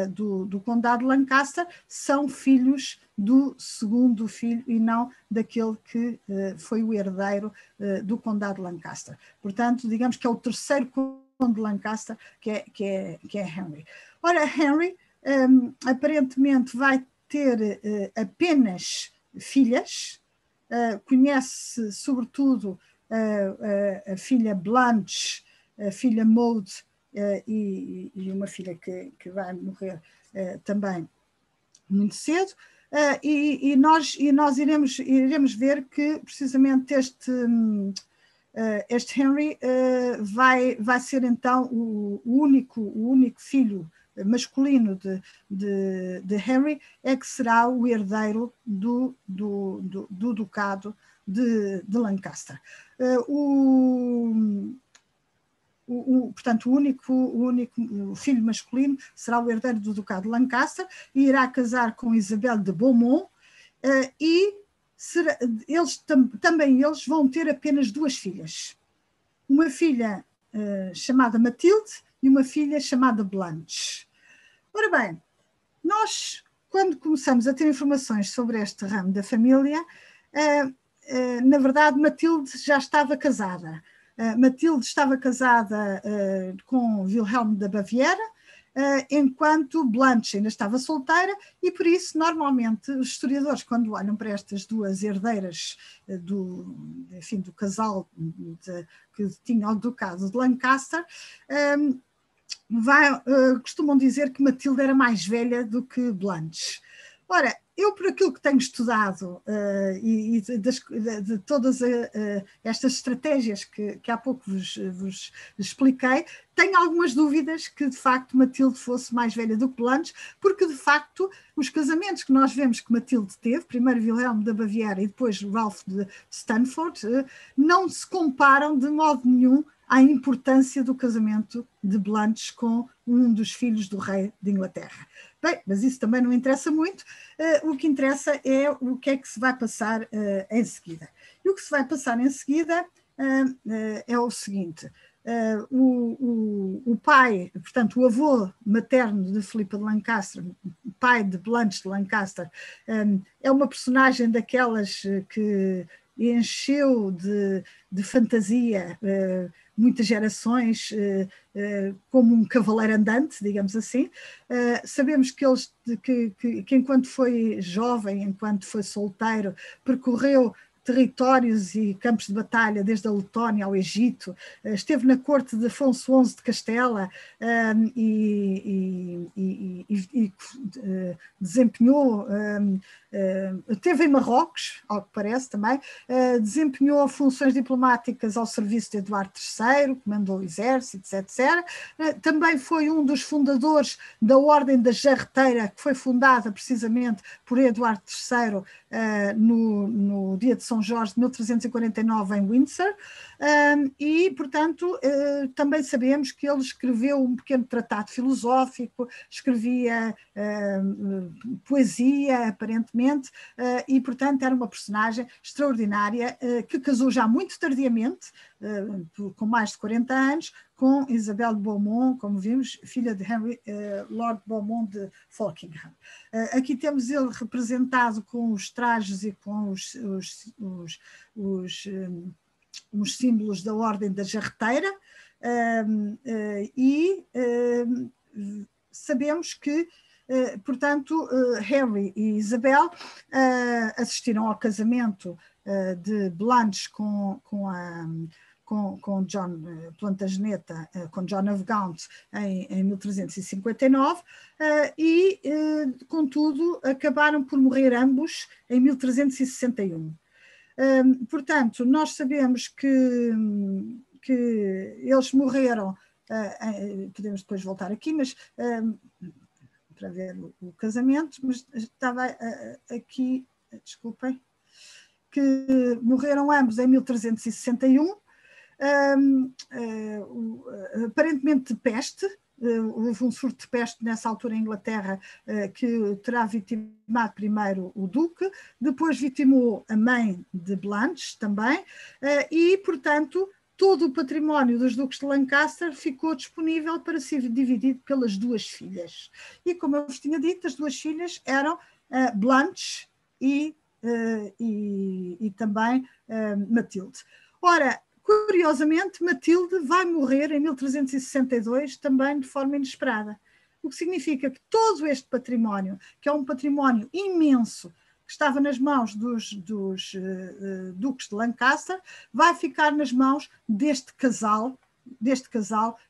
Speaker 2: do condado de Lancaster são filhos do segundo filho e não daquele que foi o herdeiro do condado de Lancaster. Portanto, digamos que é o terceiro conde de Lancaster, que é Henry. Ora, Henry aparentemente vai ter apenas filhas, conhece sobretudo a filha Blanche, a filha Maud, e uma filha que vai morrer também muito cedo, e nós iremos ver que precisamente este Henry vai ser então o único filho masculino de Henry, é que será o herdeiro do ducado de Lancaster. portanto, o único filho masculino será o herdeiro do Ducado de Lancaster e irá casar com Isabel de Beaumont, e também eles vão ter apenas 2 filhas. Uma filha chamada Matilde e uma filha chamada Blanche. Ora bem, nós, quando começamos a ter informações sobre este ramo da família, na verdade, Matilde já estava casada. Matilde estava casada com Wilhelm da Baviera, enquanto Blanche ainda estava solteira, e por isso, normalmente, os historiadores, quando olham para estas 2 herdeiras do casal que tinha o Ducado de Lancaster, costumam dizer que Matilde era mais velha do que Blanche. Ora, eu, por aquilo que tenho estudado e de todas estas estratégias que há pouco vos expliquei, tenho algumas dúvidas que, de facto, Matilde fosse mais velha do que Blanche, porque, de facto, os casamentos que nós vemos que Matilde teve, primeiro Wilhelm da Baviera e depois Ralph de Stanford, não se comparam de modo nenhum à importância do casamento de Blanche com um dos filhos do rei de Inglaterra. Bem, mas isso também não interessa muito. O que interessa é o que é que se vai passar em seguida. E o que se vai passar em seguida é o seguinte. O pai, portanto, o avô materno de Filipa de Lancaster, pai de Blanche de Lancaster, é uma personagem daquelas que encheu de fantasia muitas gerações, como um cavaleiro andante, digamos assim. Sabemos que enquanto foi jovem, enquanto foi solteiro, percorreu territórios e campos de batalha, desde a Letónia ao Egito, esteve na corte de Afonso XI de Castela e desempenhou, esteve em Marrocos, ao que parece também, desempenhou funções diplomáticas ao serviço de Eduardo III, comandou exércitos, etc. Também foi um dos fundadores da Ordem da Jarreteira, que foi fundada precisamente por Eduardo III no dia de São Jorge de 1349 em Windsor, e, portanto, também sabemos que ele escreveu um pequeno tratado filosófico, escrevia poesia, aparentemente, e, portanto, era uma personagem extraordinária que casou já muito tardiamente, com mais de 40 anos, com Isabel de Beaumont, como vimos, filha de Henry Lord Beaumont de Falkingham. Aqui temos ele representado com os trajes e com os símbolos da Ordem da Jarreteira, e sabemos que, portanto, Harry e Isabel assistiram ao casamento de Blanche com John Plantageneta, com John of Gaunt em 1359, e, contudo, acabaram por morrer ambos em 1361. Portanto, nós sabemos que eles morreram, podemos depois voltar aqui, mas para ver o casamento, mas estava aqui, desculpem, que morreram ambos em 1361, aparentemente de peste. Houve um surto de peste nessa altura em Inglaterra, que terá vitimado primeiro o duque, depois vitimou a mãe de Blanche também, e, portanto, todo o património dos duques de Lancaster ficou disponível para ser dividido pelas 2 filhas. E, como eu vos tinha dito, as 2 filhas eram Blanche e também Matilde. Ora, curiosamente, Matilde vai morrer em 1362 também de forma inesperada, o que significa que todo este património, que é um património imenso, que estava nas mãos dos duques de Lancaster, vai ficar nas mãos deste casal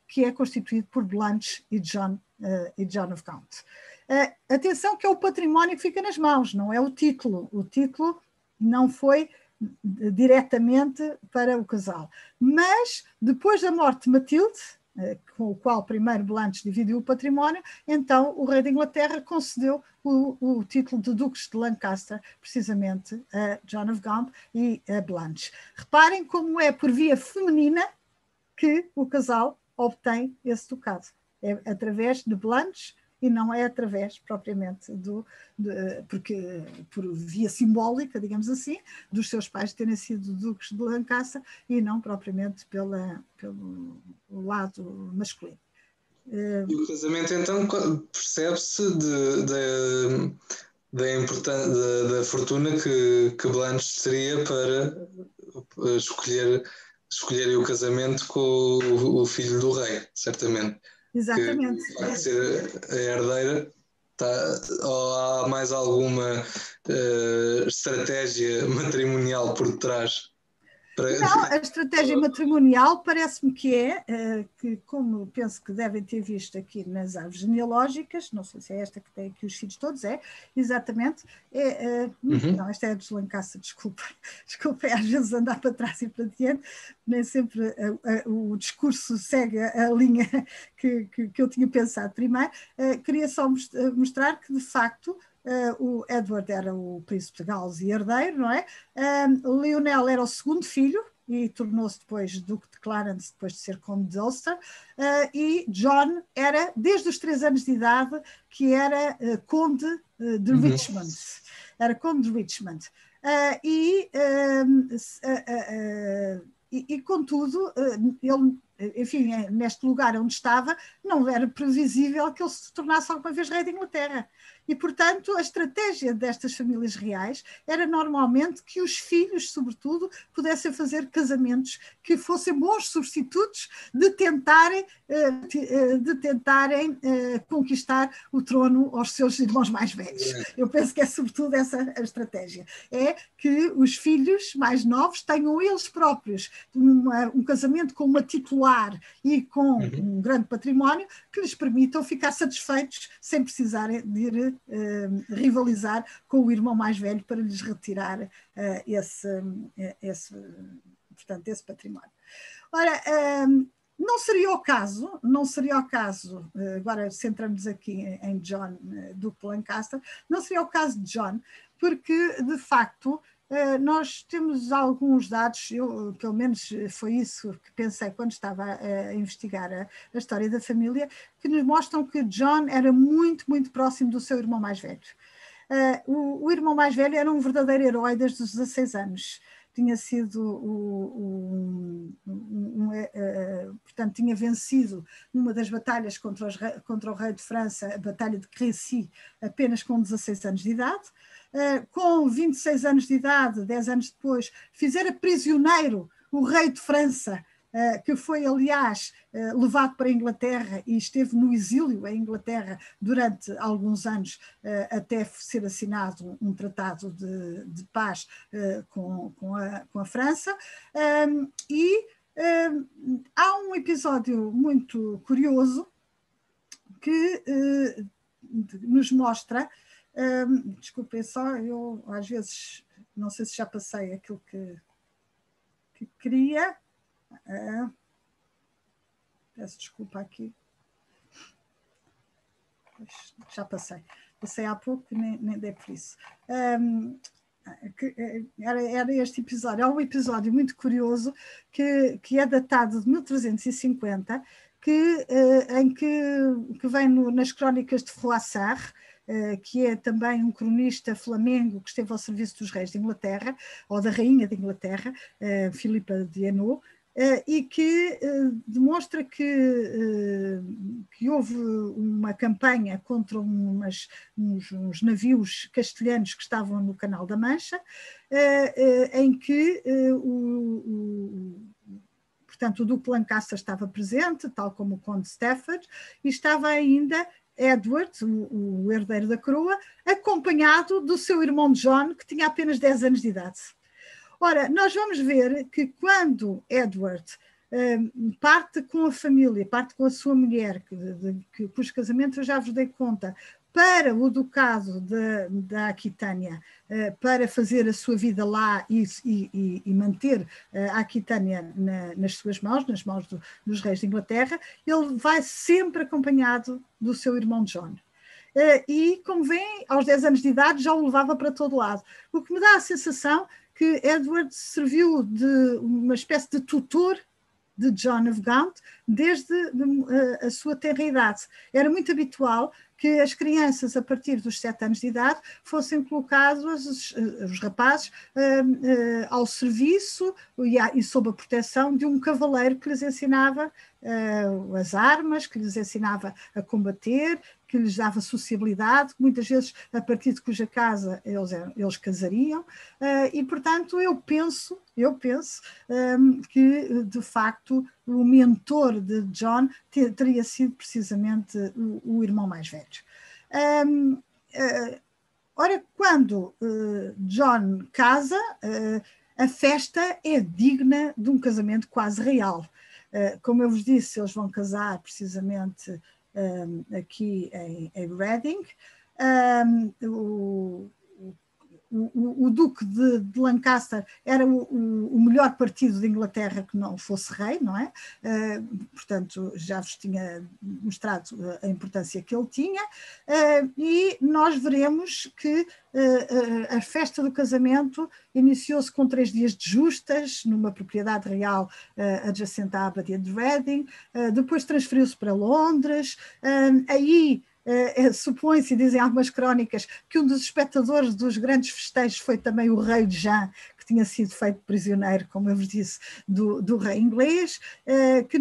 Speaker 2: que é constituído por Blanche e John of Gaunt. Atenção que é o património que fica nas mãos, não é o título. O título não foi diretamente para o casal. Mas, depois da morte de Matilde, com o qual primeiro Blanche dividiu o património, então o rei de Inglaterra concedeu o título de Duques de Lancaster, precisamente a John of Gaunt e a Blanche. Reparem como é por via feminina que o casal obtém esse ducado. É através de Blanche e não é através propriamente por via simbólica, digamos assim, dos seus pais terem sido duques de Lancaster e não propriamente pelo lado masculino.
Speaker 1: E o casamento, então, percebe-se da fortuna que Blanche teria para escolher o casamento com o filho do rei, certamente.
Speaker 2: Exatamente.
Speaker 1: Que o facto de ser a herdeira, ou há mais alguma estratégia matrimonial por detrás?
Speaker 2: Não, a estratégia matrimonial parece-me que como penso que devem ter visto aqui nas árvores genealógicas, não sei se é esta que tem aqui os filhos todos, exatamente, não, esta é a dos Lancaster, desculpem, às vezes andar para trás e para diante, nem sempre o discurso segue a linha que eu tinha pensado primeiro. Queria só mostrar que, de facto, o Edward era o príncipe de Gales e herdeiro, não é? Lionel era o segundo filho e tornou-se depois Duque de Clarence, depois de ser Conde de Ulster, e John era, desde os 3 anos de idade, que era Conde de Richmond. Era Conde de Richmond. E contudo, ele, enfim, neste lugar onde estava, não era previsível que ele se tornasse alguma vez rei de Inglaterra. E, portanto, a estratégia destas famílias reais era normalmente que os filhos, sobretudo, pudessem fazer casamentos que fossem bons substitutos de tentarem conquistar o trono aos seus irmãos mais velhos. Eu penso que é sobretudo essa a estratégia. É que os filhos mais novos tenham eles próprios um casamento com uma titular e com um grande património que lhes permitam ficar satisfeitos sem precisarem de ir rivalizar com o irmão mais velho para lhes retirar esse património. Ora, não seria o caso, agora centramos aqui em John, Duque de Lancaster, não seria o caso de John, porque, de facto, nós temos alguns dados, pelo menos foi isso que pensei quando estava a investigar a história da família, que nos mostram que John era muito, muito próximo do seu irmão mais velho. O irmão mais velho era um verdadeiro herói desde os 16 anos. Tinha sido portanto, tinha vencido uma das batalhas contra o rei de França, a Batalha de Crécy, apenas com 16 anos de idade. Com 26 anos de idade, 10 anos depois, fizera prisioneiro o rei de França, que foi, aliás, levado para a Inglaterra e esteve no exílio em Inglaterra durante alguns anos, até ser assinado um tratado de paz com a França. Há um episódio muito curioso que nos mostra, desculpem só, eu às vezes não sei se já passei aquilo que queria. Peço desculpa aqui. Já passei há pouco e nem dei por isso. Era este episódio, é um episódio muito curioso que é datado de 1350, em que vem nas crónicas de Froissart, que é também um cronista flamengo que esteve ao serviço dos reis de Inglaterra, ou da rainha de Inglaterra, Filipa de Hainaut, e que demonstra que houve uma campanha contra uns navios castelhanos que estavam no Canal da Mancha, em que portanto, o Duque de Lancaster estava presente, tal como o Conde de Stafford, e estava ainda Edward, o herdeiro da coroa, acompanhado do seu irmão John, que tinha apenas 10 anos de idade. Ora, nós vamos ver que quando Edward parte com a família, parte com a sua mulher, cujo casamento eu já vos dei conta, para o ducado da Aquitânia, para fazer a sua vida lá e manter a Aquitânia nas suas mãos, nas mãos dos reis de Inglaterra, ele vai sempre acompanhado do seu irmão John. E, como vêem, aos 10 anos de idade já o levava para todo lado. O que me dá a sensação que Edward serviu de uma espécie de tutor de John of Gaunt desde a sua tenra idade. Era muito habitual que as crianças, a partir dos 7 anos de idade, fossem colocados, os rapazes, ao serviço e sob a proteção de um cavaleiro que lhes ensinava as armas, que lhes ensinava a combater, que lhes dava sociabilidade, muitas vezes a partir de cuja casa eles casariam, e portanto eu penso que de facto o mentor de John teria sido precisamente o irmão mais velho. Ora, quando John casa, a festa é digna de um casamento quase real. Como eu vos disse, eles vão casar precisamente aqui em Reading. O Duque de Lancaster era o melhor partido de Inglaterra que não fosse rei, não é? Portanto, já vos tinha mostrado a importância que ele tinha, e nós veremos que a festa do casamento iniciou-se com 3 dias de justas, numa propriedade real adjacente à Abadia de Reading, depois transferiu-se para Londres, aí supõe-se, dizem algumas crónicas, que um dos espectadores dos grandes festejos foi também o rei Jean, que tinha sido feito prisioneiro, como eu vos disse, do rei inglês, que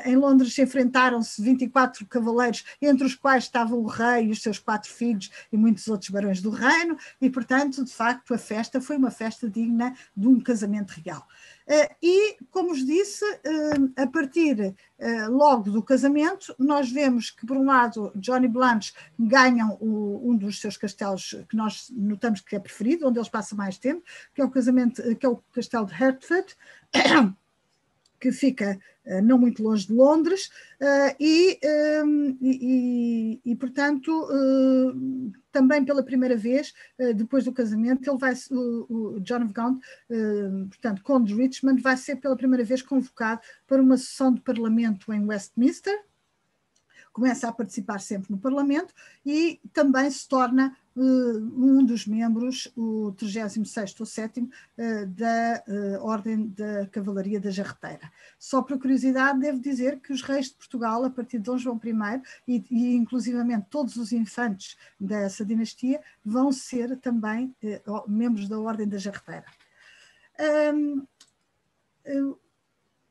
Speaker 2: em Londres se enfrentaram-se 24 cavaleiros, entre os quais estavam o rei e os seus 4 filhos e muitos outros barões do reino, e portanto, de facto, a festa foi uma festa digna de um casamento real. E, como vos disse, a partir logo do casamento, nós vemos que, por um lado, John e Blanche ganham um dos seus castelos que nós notamos que é preferido, onde eles passam mais tempo, que é o castelo de Hertford, que fica não muito longe de Londres, portanto, também pela primeira vez, depois do casamento, o John of Gaunt, portanto, Conde de Richmond, vai ser pela primeira vez convocado para uma sessão de parlamento em Westminster, começa a participar sempre no Parlamento e também se torna um dos membros, o 36º ou 7º, da Ordem da Cavalaria da Jarreteira. Só por curiosidade, devo dizer que os reis de Portugal, a partir de Dom João I, e inclusivamente todos os infantes dessa dinastia, vão ser também membros da Ordem da Jarreteira.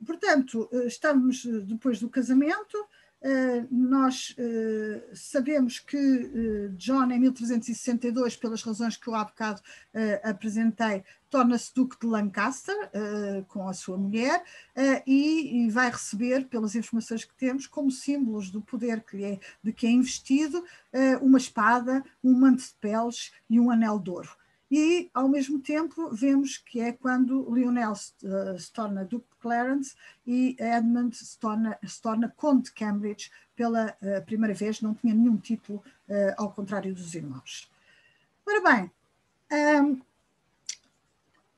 Speaker 2: Portanto, estamos depois do casamento. Nós sabemos que John, em 1362, pelas razões que eu há bocado apresentei, torna-se Duque de Lancaster com a sua mulher e vai receber, pelas informações que temos, como símbolos do poder de que é investido, uma espada, um manto de peles e um anel de ouro. E, ao mesmo tempo, vemos que é quando Lionel se torna Duque de Clarence e Edmund se torna Conde de Cambridge pela primeira vez, não tinha nenhum título, ao contrário dos irmãos. Ora bem,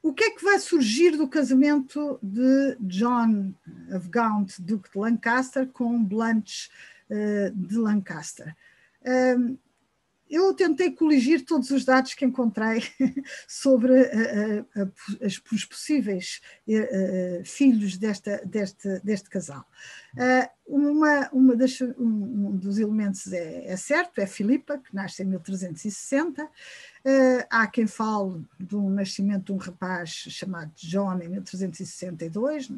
Speaker 2: o que é que vai surgir do casamento de John of Gaunt, Duque de Lancaster, com Blanche de Lancaster? Eu tentei coligir todos os dados que encontrei sobre os possíveis filhos deste casal. Um dos elementos é certo, é Filipa, que nasce em 1360. Há quem fale do nascimento de um rapaz chamado John em 1362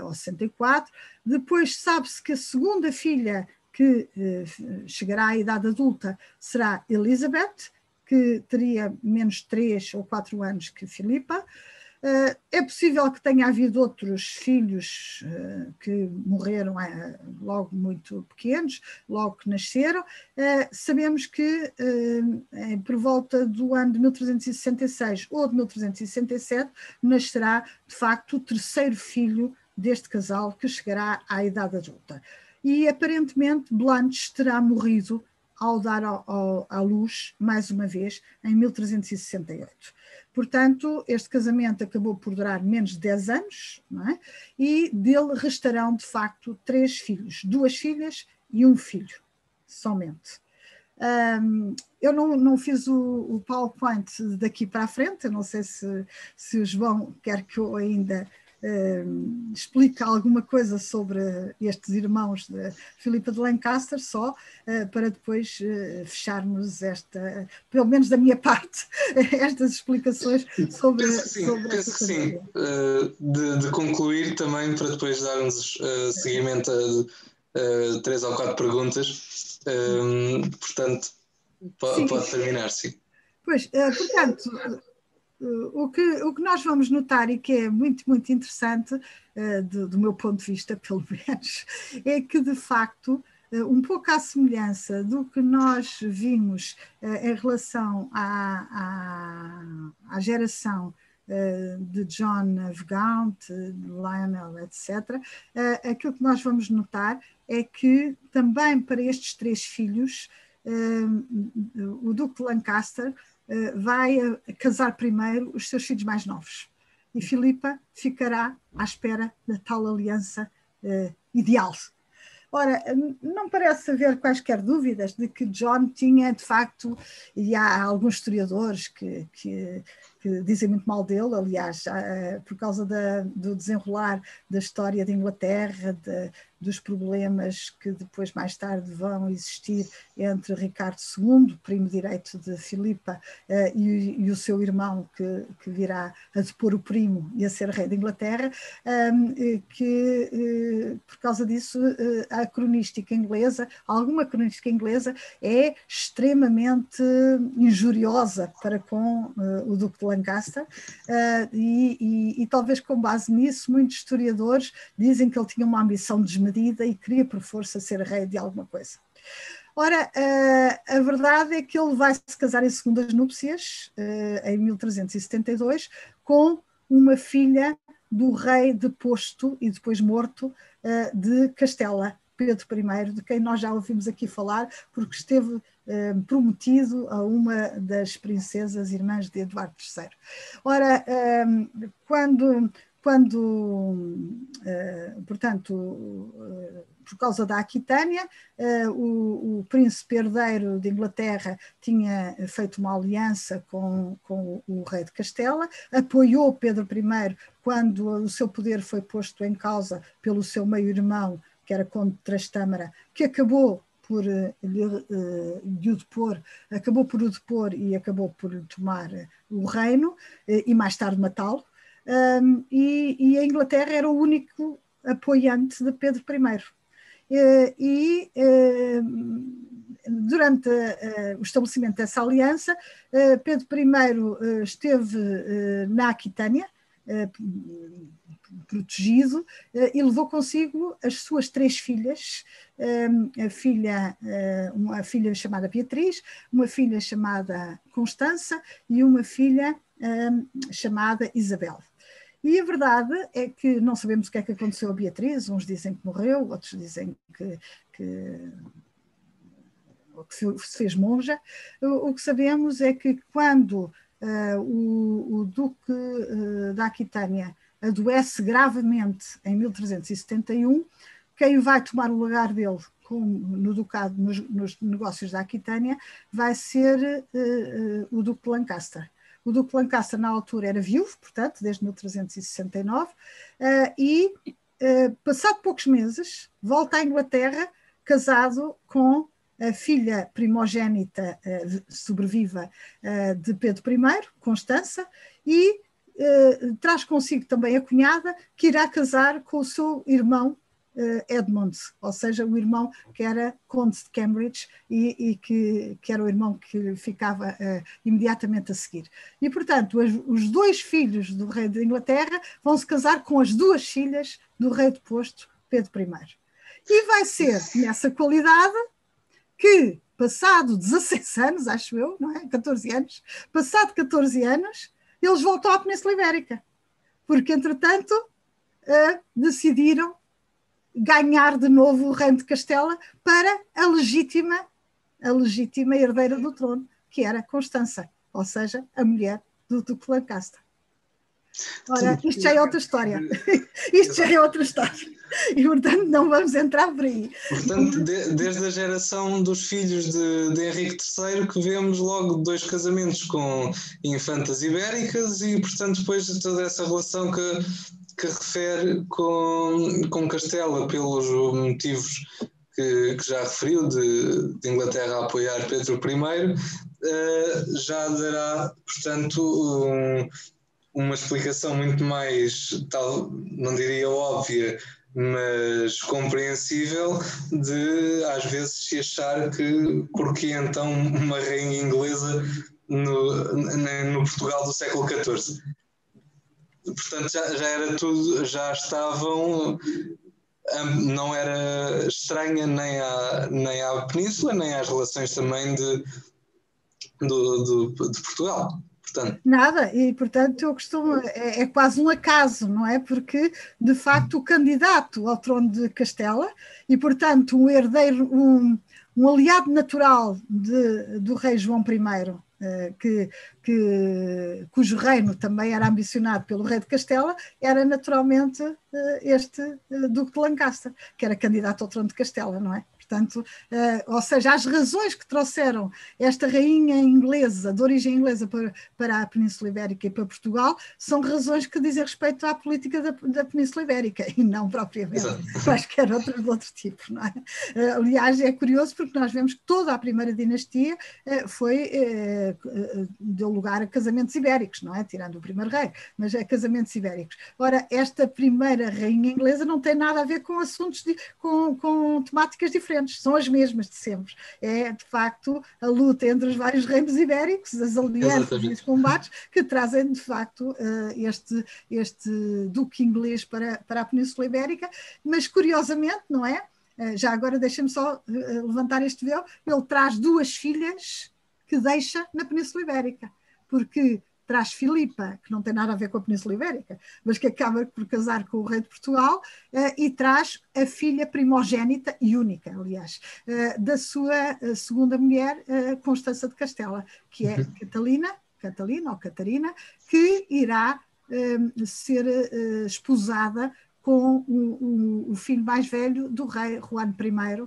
Speaker 2: ou 64. Depois sabe-se que a segunda filha que chegará à idade adulta será Elizabeth, que teria menos 3 ou 4 anos que Filipa. É possível que tenha havido outros filhos que morreram logo muito pequenos, logo que nasceram. Sabemos que por volta do ano de 1366 ou de 1367 nascerá, de facto, o terceiro filho deste casal que chegará à idade adulta. E, aparentemente, Blanche terá morrido ao dar à luz, mais uma vez, em 1368. Portanto, este casamento acabou por durar menos de 10 anos, não é? E dele restarão, de facto, 3 filhos, 2 filhas e 1 filho, somente. Eu não fiz o PowerPoint daqui para a frente, eu não sei se o João quer que eu ainda explica alguma coisa sobre estes irmãos de Filipa de Lancaster, só para depois fecharmos pelo menos da minha parte, estas explicações sobre
Speaker 1: penso que sim. De concluir também, para depois darmos seguimento a 3 ou 4 perguntas. Portanto, pode terminar, sim.
Speaker 2: Pois, portanto, o que nós vamos notar e que é muito, muito interessante, do meu ponto de vista, pelo menos, é que, de facto, um pouco à semelhança do que nós vimos em relação à geração de John Gaunt, de Lionel, etc., aquilo que nós vamos notar é que também para estes 3 filhos, o Duque de Lancaster vai casar primeiro os seus filhos mais novos. E Filipa ficará à espera da tal aliança ideal. Ora, não parece haver quaisquer dúvidas de que John tinha, de facto, e há alguns historiadores que dizem muito mal dele, aliás, por causa do desenrolar da história de Inglaterra, dos problemas que depois, mais tarde, vão existir entre Ricardo II, primo direito de Filipa, e o seu irmão, que virá a depor o primo e a ser rei de Inglaterra, que por causa disso a cronística inglesa, alguma cronística inglesa, é extremamente injuriosa para com o Duque de Lancaster, e talvez com base nisso muitos historiadores dizem que ele tinha uma ambição desmedida e queria por força ser rei de alguma coisa. Ora, a verdade é que ele vai se casar em segundas núpcias, em 1372, com uma filha do rei deposto e depois morto de Castela, Pedro I, de quem nós já ouvimos aqui falar, porque esteve prometido a uma das princesas irmãs de Eduardo III. Ora, portanto, por causa da Aquitânia, o príncipe herdeiro de Inglaterra tinha feito uma aliança com o rei de Castela, apoiou Pedro I quando o seu poder foi posto em causa pelo seu meio-irmão, que era Conde de Trastâmara, que acabou por o depor e acabou por tomar o reino e mais tarde matá-lo. E a Inglaterra era o único apoiante de Pedro I. Durante o estabelecimento dessa aliança, Pedro I esteve na Aquitânia, protegido, e levou consigo as suas 3 filhas, uma filha chamada Beatriz, uma filha chamada Constança e uma filha chamada Isabel. E a verdade é que não sabemos o que é que aconteceu a Beatriz, uns dizem que morreu, outros dizem que se fez monja. O que sabemos é que quando o Duque da Aquitânia adoece gravemente em 1371, quem vai tomar o lugar dele no ducado, nos negócios da Aquitânia, vai ser o Duque de Lancaster. O Duque de Lancaster, na altura, era viúvo, portanto, desde 1369, e passado poucos meses, volta à Inglaterra, casado com a filha primogênita sobreviva de Pedro I, Constança, e traz consigo também a cunhada, que irá casar com o seu irmão Edmund, ou seja, o irmão que era conde de Cambridge e que era o irmão que ficava imediatamente a seguir. E, portanto, os 2 filhos do rei de Inglaterra vão se casar com as 2 filhas do rei deposto, Pedro I. E vai ser nessa qualidade que, passado 16 anos, acho eu, não é? 14 anos, passado 14 anos, eles voltam à Península Ibérica, porque, entretanto, decidiram ganhar de novo o reino de Castela para a legítima herdeira do trono, que era Constança, ou seja, a mulher do Duque de Lancaster. Ora, isto já é outra história. Isto já é outra história. E, portanto, não vamos entrar por aí.
Speaker 1: Portanto, desde a geração dos filhos de Henrique III, que vemos logo 2 casamentos com infantas ibéricas e, portanto, depois toda essa relação que que refere com Castela pelos motivos que já referiu de Inglaterra a apoiar Pedro I, já dará, portanto, uma explicação muito mais, tal, não diria óbvia, mas compreensível, de às vezes se achar que porque então uma rainha inglesa no Portugal do século XIV. Portanto, já era tudo, já estavam, não era estranha nem à Península, nem às relações também de Portugal. Portanto,
Speaker 2: nada, e portanto eu costumo, é quase um acaso, não é? Porque de facto o candidato ao trono de Castela e portanto um herdeiro, um aliado natural do rei João I, cujo reino também era ambicionado pelo rei de Castela, era naturalmente este Duque de Lancaster, que era candidato ao trono de Castela, não é? Portanto, ou seja, as razões que trouxeram esta rainha inglesa, de origem inglesa, para a Península Ibérica e para Portugal, são razões que dizem respeito à política da Península Ibérica e não propriamente quaisquer outras de outro tipo, não é? Aliás, é curioso porque nós vemos que toda a primeira dinastia deu lugar a casamentos ibéricos, não é? Tirando o primeiro rei, mas a casamentos ibéricos. Ora, esta primeira rainha inglesa não tem nada a ver com assuntos, com temáticas diferentes, são as mesmas de sempre. É, de facto, a luta entre os vários reinos ibéricos, as alianças e os combates que trazem, de facto, este duque inglês para a Península Ibérica, mas curiosamente, não é? Já agora deixa-me só levantar este véu, ele traz duas filhas que deixa na Península Ibérica, porque traz Filipa, que não tem nada a ver com a Península Ibérica, mas que acaba por casar com o rei de Portugal, e traz a filha primogénita e única, aliás, da sua segunda mulher, Constança de Castela, que é Catalina ou Catarina, que irá ser esposada com o filho mais velho do rei Juan I,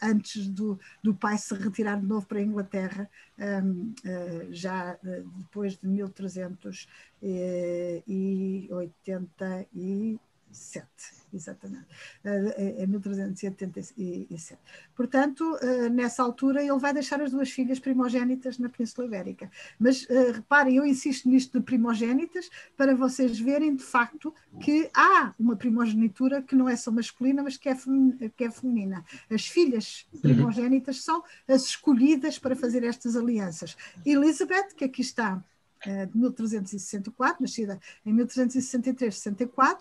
Speaker 2: antes do pai se retirar de novo para a Inglaterra, já depois de 1387. Exatamente, em 1387. Portanto, nessa altura ele vai deixar as duas filhas primogénitas na Península Ibérica. Mas reparem, eu insisto nisto de primogénitas para vocês verem de facto que há uma primogenitura que não é só masculina, mas que é feminina. As filhas primogénitas são as escolhidas para fazer estas alianças. Elizabeth, que aqui está, de 1364, nascida em 1363-64,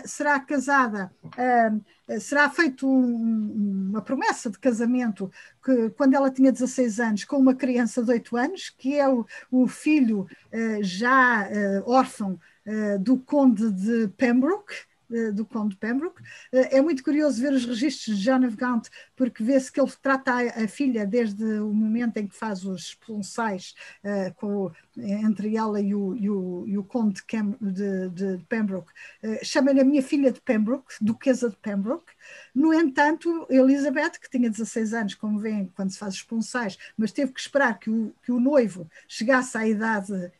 Speaker 2: será casada, será feita uma promessa de casamento quando ela tinha 16 anos, com uma criança de 8 anos, que é o filho já órfão do conde de Pembroke, É muito curioso ver os registros de John of Gaunt, porque vê-se que ele trata a filha desde o momento em que faz os esponsais entre ela e o conde de Pembroke. Chama-lhe a minha filha de Pembroke, duquesa de Pembroke. No entanto, Elizabeth, que tinha 16 anos, como vêem, quando se faz os esponsais, mas teve que esperar que o noivo chegasse à idade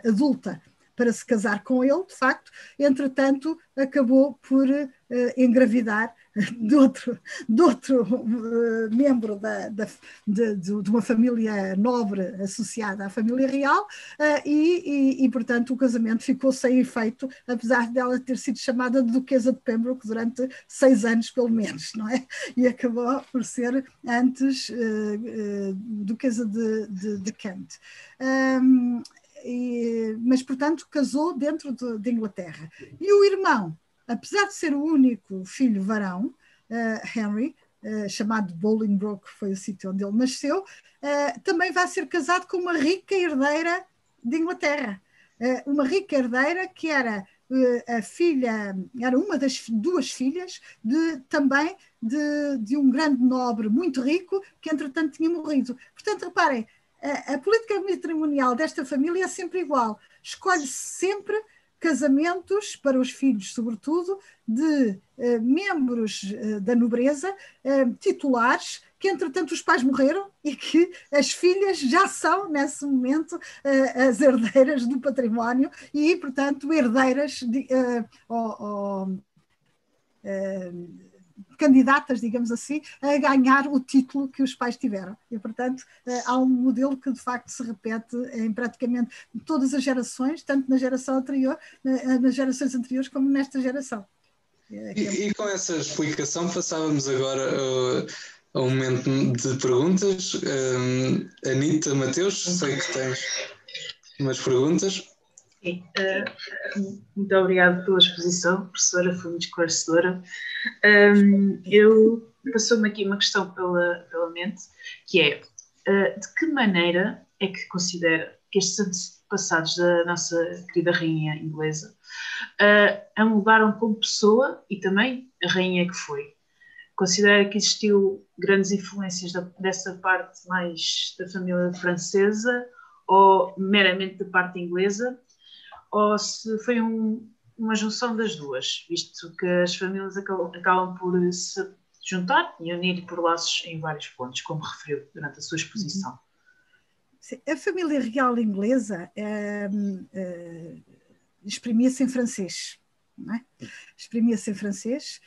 Speaker 2: adulta para se casar com ele, de facto, entretanto acabou por engravidar de outro membro de uma família nobre associada à família real, e portanto o casamento ficou sem efeito, apesar dela ter sido chamada de Duquesa de Pembroke durante 6 anos pelo menos, não é? E acabou por ser antes Duquesa de Kent. Mas, portanto, casou dentro de Inglaterra. E o irmão, apesar de ser o único filho varão, Henry, chamado Bolingbroke, foi o sítio onde ele nasceu, também vai ser casado com uma rica herdeira de Inglaterra. Uma rica herdeira que era a filha, era uma das duas filhas também de um grande nobre muito rico que entretanto tinha morrido. Portanto, reparem, a política matrimonial desta família é sempre igual. Escolhe-se sempre casamentos para os filhos, sobretudo, de membros da nobreza, titulares, que que entretanto os pais morreram e que as filhas já são, nesse momento, as herdeiras do património e, portanto, herdeiras candidatas, digamos assim, a ganhar o título que os pais tiveram. E, portanto, há um modelo que, de facto, se repete em praticamente todas as gerações, tanto na geração anterior, nas gerações anteriores, como nesta geração.
Speaker 1: E com essa explicação passávamos agora a um momento de perguntas. Anita, Mateus, sei que tens umas perguntas.
Speaker 3: Sim, muito obrigada pela exposição, professora, foi muito esclarecedora. Passou-me aqui uma questão pela mente, que é, de que maneira é que considera que estes antepassados da nossa querida rainha inglesa a mudaram como pessoa e também a rainha que foi? Considera que existiu grandes influências dessa parte mais da família francesa ou meramente da parte inglesa? Ou se foi uma junção das duas, visto que as famílias acabam por se juntar e unir por laços em vários pontos, como referiu durante a sua exposição.
Speaker 2: Sim, a família real inglesa exprimia-se em francês, não é? Exprimia-se em francês.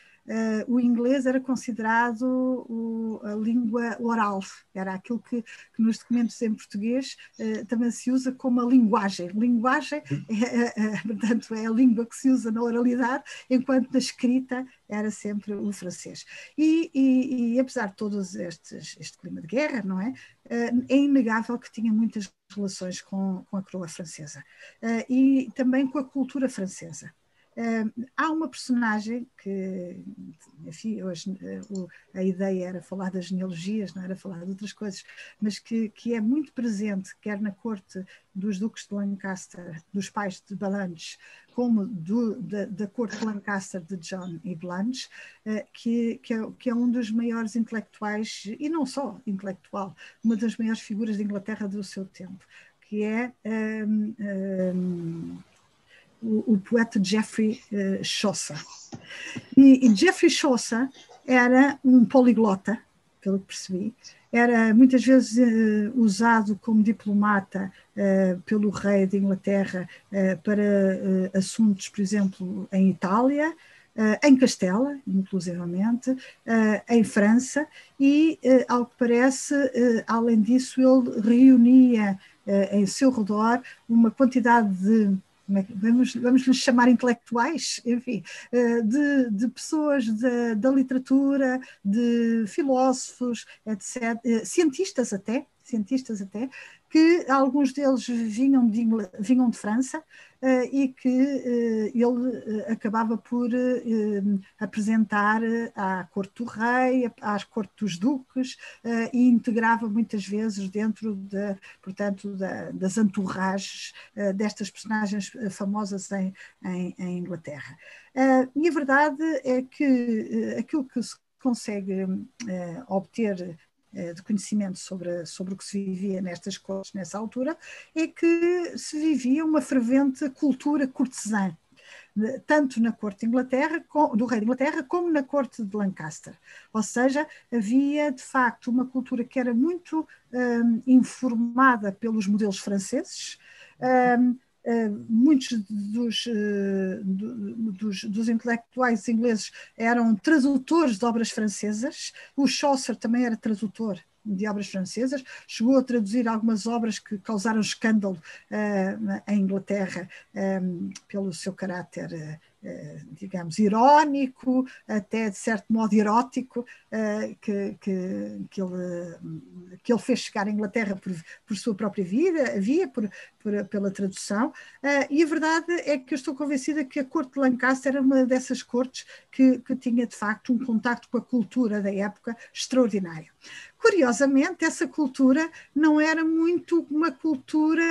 Speaker 2: O inglês era considerado a língua oral, era aquilo que nos documentos em português também se usa como a linguagem. Linguagem, portanto, é a língua que se usa na oralidade, enquanto na escrita era sempre o francês. E apesar de todos este clima de guerra, não é? É inegável que tinha muitas relações com a coroa francesa e também com a cultura francesa. Há uma personagem que, enfim, hoje a ideia era falar das genealogias, não era falar de outras coisas, mas que é muito presente, quer na corte dos duques de Lancaster, dos pais de Blanche, como da corte de Lancaster de John e Blanche, que é um dos maiores intelectuais, e não só intelectual, uma das maiores figuras de Inglaterra do seu tempo, que é o poeta Geoffrey Chaucer. E Geoffrey Chaucer era um poliglota, pelo que percebi, era muitas vezes usado como diplomata pelo rei de Inglaterra para assuntos, por exemplo, em Itália, em Castela, inclusivamente, em França, e, ao que parece, além disso, ele reunia em seu redor uma quantidade de vamos lhes chamar intelectuais, enfim, de pessoas da literatura, de filósofos, etc., cientistas até, que alguns deles vinham de França e que ele acabava por apresentar à corte do rei, à corte dos duques e integrava muitas vezes dentro portanto, das entourages destas personagens famosas em Inglaterra. E a verdade é que aquilo que se consegue obter de conhecimento sobre o que se vivia nestas cortes nessa altura, é que se vivia uma fervente cultura cortesã, tanto na corte de Inglaterra, do rei de Inglaterra, como na corte de Lancaster. Ou seja, havia de facto uma cultura que era muito informada pelos modelos franceses. Muitos dos intelectuais ingleses eram tradutores de obras francesas. O Chaucer também era tradutor de obras francesas, chegou a traduzir algumas obras que causaram escândalo em Inglaterra pelo seu caráter, digamos, irónico, até de certo modo erótico, que ele fez chegar à Inglaterra por sua própria via, pela tradução, e a verdade é que eu estou convencida que a corte de Lancaster era uma dessas cortes que tinha de facto um contacto com a cultura da época extraordinário. Curiosamente, essa cultura não era muito uma cultura,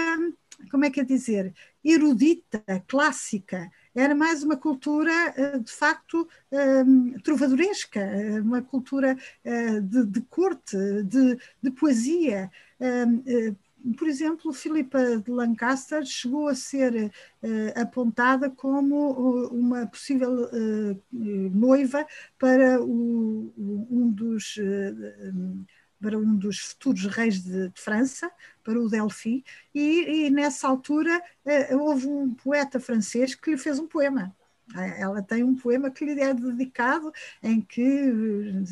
Speaker 2: como é que é dizer, erudita, clássica, era mais uma cultura, de facto, trovadoresca, uma cultura de corte, de poesia. por exemplo, Filipa de Lancaster chegou a ser apontada como uma possível noiva para um dos futuros reis de França, para o Delphi, e nessa altura houve um poeta francês que lhe fez um poema. Ela tem um poema que lhe é dedicado, em que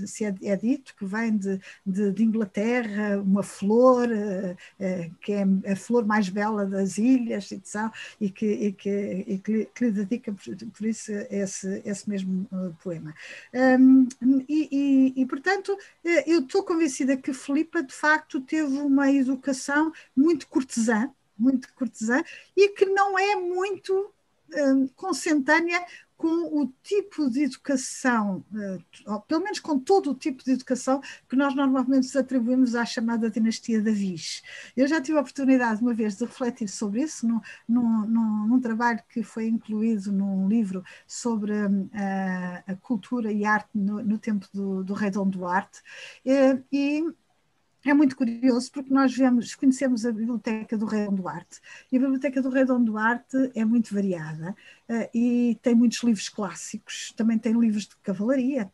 Speaker 2: se é dito que vem de Inglaterra uma flor, que é a flor mais bela das ilhas, e que lhe dedica por isso esse mesmo poema. Portanto, eu estou convencida que Filipa, de facto, teve uma educação muito cortesã, e que não é muito consentânea com o tipo de educação, pelo menos com todo o tipo de educação que nós normalmente atribuímos à chamada dinastia Davis. Eu já tive a oportunidade uma vez de refletir sobre isso num trabalho que foi incluído num livro sobre a cultura e arte no tempo do rei Dom Duarte, e é muito curioso porque nós conhecemos a Biblioteca do Rei Dom Duarte, e a Biblioteca do Rei Dom Duarte é muito variada, e tem muitos livros clássicos, também tem livros de cavalaria,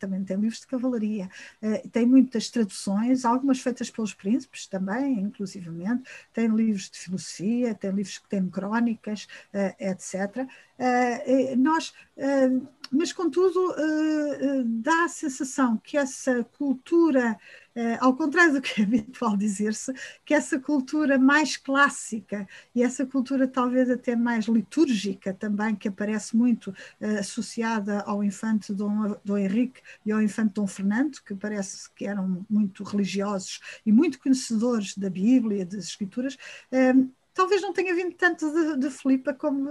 Speaker 2: tem muitas traduções, algumas feitas pelos príncipes também, inclusivamente, tem livros de filosofia, tem livros que têm crónicas, etc. Mas, contudo, dá a sensação que essa cultura, ao contrário do que é habitual dizer-se, que essa cultura mais clássica e essa cultura talvez até mais litúrgica também, que aparece muito associada ao infante Dom Henrique e ao infante Dom Fernando, que parece que eram muito religiosos e muito conhecedores da Bíblia, das Escrituras, talvez não tenha vindo tanto de Filipa como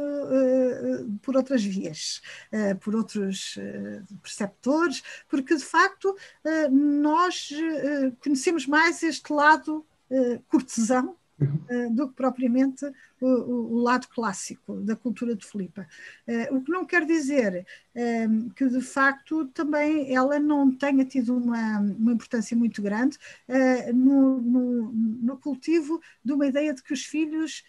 Speaker 2: por outras vias, por outros preceptores, porque de facto nós conhecemos mais este lado cortesão do que propriamente o lado clássico da cultura de Filipa. O que não quer dizer que de facto também ela não tenha tido uma importância muito grande no cultivo de uma ideia de que os filhos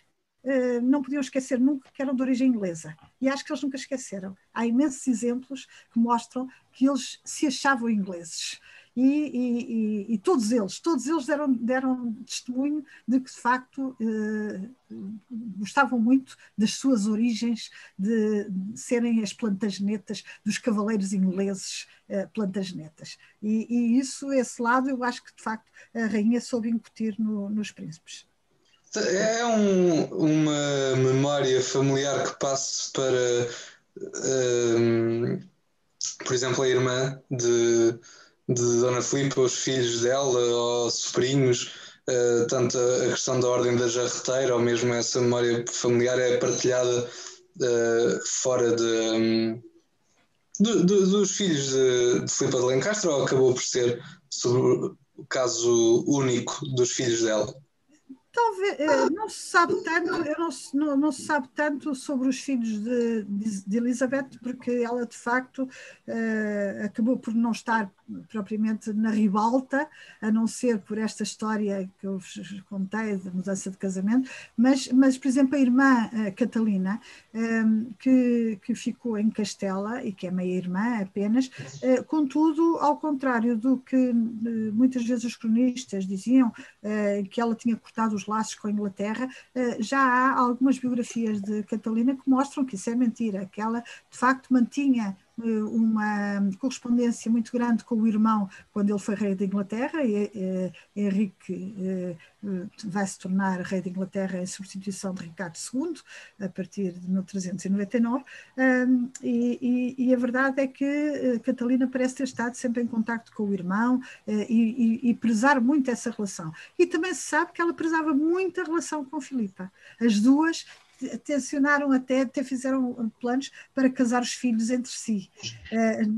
Speaker 2: não podiam esquecer nunca que eram de origem inglesa. E acho que eles nunca esqueceram. Há imensos exemplos que mostram que eles se achavam ingleses. E todos eles deram testemunho de que, de facto, gostavam muito das suas origens, de serem as plantagenetas dos cavaleiros ingleses plantagenetas. E esse lado, eu acho que, de facto, a rainha soube incutir nos príncipes.
Speaker 1: É uma memória familiar que passe para, por exemplo, a irmã de Dona Filipa, os filhos dela, ou sobrinhos, tanto a questão da Ordem da Jarreteira, ou mesmo essa memória familiar é partilhada fora dos filhos de Filipa de Lencastre, ou acabou por ser sobre o caso único dos filhos dela?
Speaker 2: Talvez, não se sabe tanto, não se sabe tanto sobre os filhos de Elizabeth, porque ela de facto acabou por não estar propriamente na ribalta, a não ser por esta história que eu vos contei da mudança de casamento, mas por exemplo a irmã Catalina, que ficou em Castela e que é meia-irmã apenas, contudo, ao contrário do que muitas vezes os cronistas diziam, que ela tinha cortado os laços com a Inglaterra, já há algumas biografias de Catalina que mostram que isso é mentira, que ela de facto mantinha uma correspondência muito grande com o irmão quando ele foi rei da Inglaterra, e Henrique vai se tornar rei da Inglaterra em substituição de Ricardo II a partir de 1399, e a verdade é que Catalina parece ter estado sempre em contacto com o irmão e prezar muito essa relação. E também se sabe que ela prezava muito a relação com Filipa. As duas tencionaram até fizeram planos para casar os filhos entre si,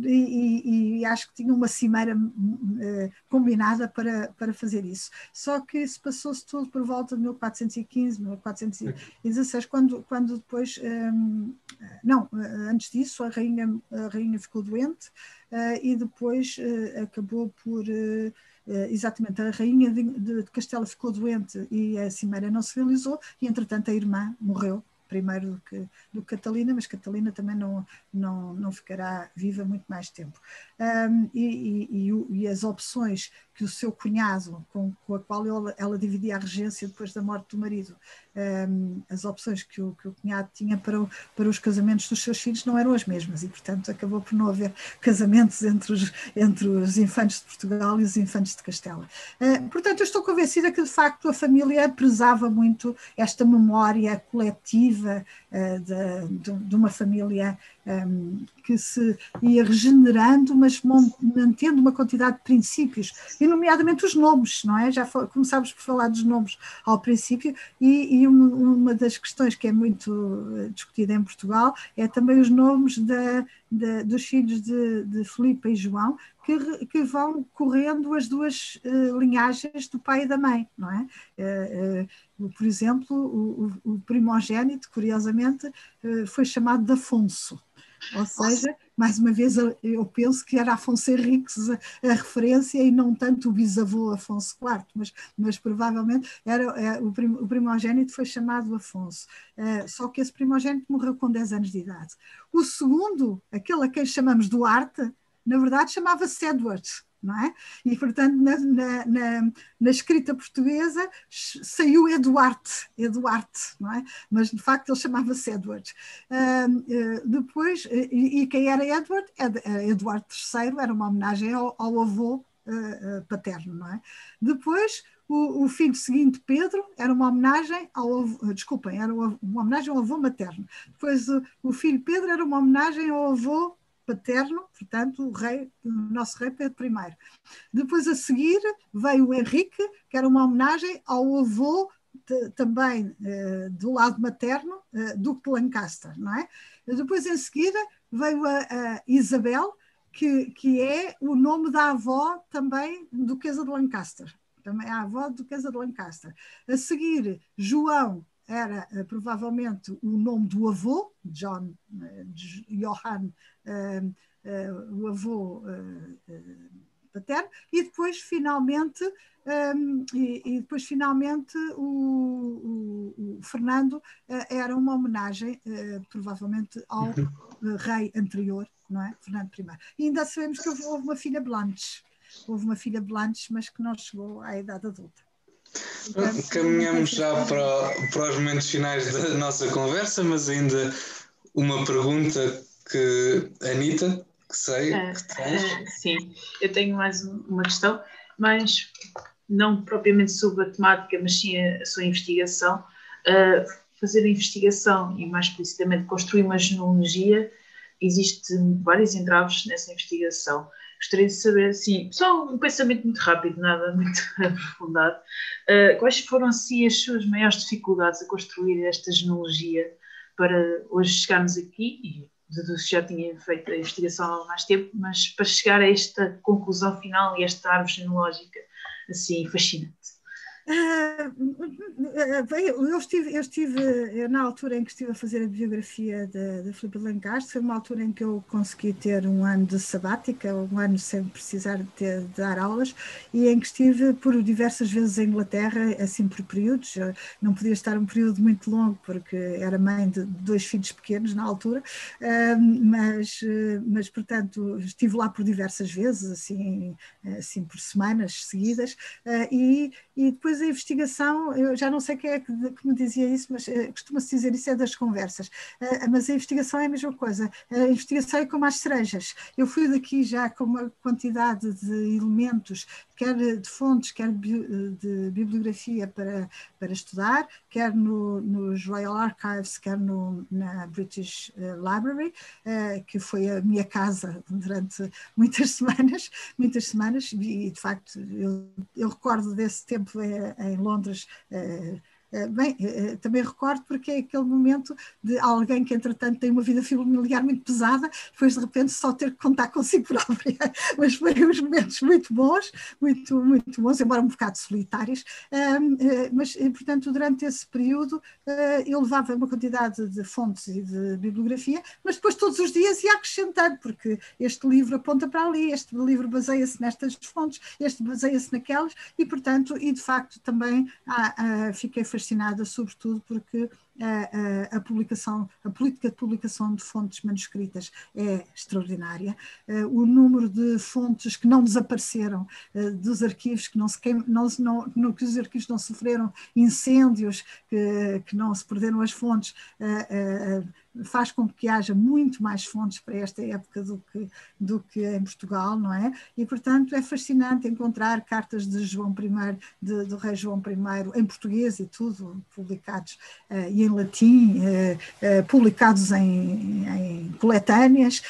Speaker 2: e acho que tinham uma cimeira combinada para fazer isso. Só que isso passou-se tudo por volta de 1415, 1416, quando depois, não, antes disso a rainha ficou doente, e depois acabou por... exatamente, a rainha de Castela ficou doente e a cimeira não se realizou, e entretanto a irmã morreu primeiro do que Catalina, mas Catalina também não ficará viva muito mais tempo. E as opções que o seu cunhado, com a qual ela dividia a regência depois da morte do marido, as opções que o cunhado tinha para os casamentos dos seus filhos não eram as mesmas, e portanto acabou por não haver casamentos entre os infantes de Portugal e os infantes de Castela. Portanto, eu estou convencida que de facto a família prezava muito esta memória coletiva de uma família que se ia regenerando, mas mantendo uma quantidade de princípios, e nomeadamente os nomes, não é? Já começámos por falar dos nomes ao princípio, e uma das questões que é muito discutida em Portugal é também os nomes dos filhos de Filipe e João, que vão correndo as duas linhagens do pai e da mãe, não é? Por exemplo, o primogênito, curiosamente, foi chamado de Afonso. Ou seja, mais uma vez, eu penso que era Afonso Henriques a referência, e não tanto o bisavô Afonso IV, mas provavelmente o primogênito foi chamado Afonso. Só que esse primogênito morreu com 10 anos de idade. O segundo, aquele a quem chamamos Duarte, na verdade chamava-se Edward, não é? E, portanto, na escrita portuguesa saiu Eduarte, não é? Mas, de facto, ele chamava-se Edward. Depois, e quem era Edward? Eduardo III, era uma homenagem ao avô paterno, não é? Depois, o filho seguinte, Pedro, era uma homenagem era uma homenagem ao avô materno. Depois, o filho Pedro era uma homenagem ao avô paterno, portanto, o nosso rei Pedro I. Depois, a seguir, veio o Henrique, que era uma homenagem ao avô também do lado materno, Duque de Lancaster, não é? Depois, em seguida, veio a Isabel, que é o nome da avó também Duquesa de Lancaster, também a avó Duquesa de Lancaster. A seguir, João era provavelmente o nome do avô, Johann, o avô paterno, e depois finalmente o Fernando era uma homenagem provavelmente ao rei anterior, não é? Fernando I. E ainda sabemos que houve uma filha Blanche, mas que não chegou à idade adulta.
Speaker 1: Caminhamos já para os momentos finais da nossa conversa, mas ainda uma pergunta que, Anita, que sei que tens.
Speaker 3: Sim, eu tenho mais uma questão, mas não propriamente sobre a temática, mas sim a sua investigação. Fazer a investigação e, mais explicitamente, construir uma genealogia, existem vários entraves nessa investigação. Gostaria de saber, assim, só um pensamento muito rápido, nada muito aprofundado, quais foram, assim, as suas maiores dificuldades a construir esta genealogia para hoje chegarmos aqui, e já tinha feito a investigação há mais tempo, mas para chegar a esta conclusão final e esta árvore genealógica assim fascinante?
Speaker 2: Eu estive na altura em que estive a fazer a biografia de Filipe de Lancaster, foi uma altura em que eu consegui ter um ano de sabática, um ano sem precisar de dar aulas, e em que estive por diversas vezes em Inglaterra, assim por períodos. Eu não podia estar um período muito longo porque era mãe de 2 filhos pequenos na altura, mas portanto estive lá por diversas vezes, assim por semanas seguidas, e depois a investigação, eu já não sei quem é que me dizia isso, mas costuma-se dizer isso é das conversas, mas a investigação é a mesma coisa, a investigação é como as cerejas. Eu fui daqui já com uma quantidade de elementos, quer de fontes, quer de bibliografia para estudar, quer nos Royal Archives, quer na British Library, que foi a minha casa durante muitas semanas, e de facto eu recordo desse tempo em Londres Também recordo porque é aquele momento de alguém que, entretanto, tem uma vida familiar muito pesada, depois de repente só ter que contar consigo própria. Mas foi uns momentos muito bons, muito, muito bons, embora um bocado solitários. Mas, portanto, durante esse período eu levava uma quantidade de fontes e de bibliografia, mas depois todos os dias ia acrescentando, porque este livro aponta para ali, este livro baseia-se nestas fontes, este baseia-se naquelas, e, portanto, e de facto também fiquei fascinada, sobretudo porque a política de publicação de fontes manuscritas é extraordinária. O número de fontes que não desapareceram dos arquivos, que que os arquivos não sofreram incêndios, que não se perderam as fontes, faz com que haja muito mais fontes para esta época do que em Portugal, não é? E, portanto, é fascinante encontrar cartas de João I, do rei João I, em português e tudo, publicados e em latim, publicados em coletâneas,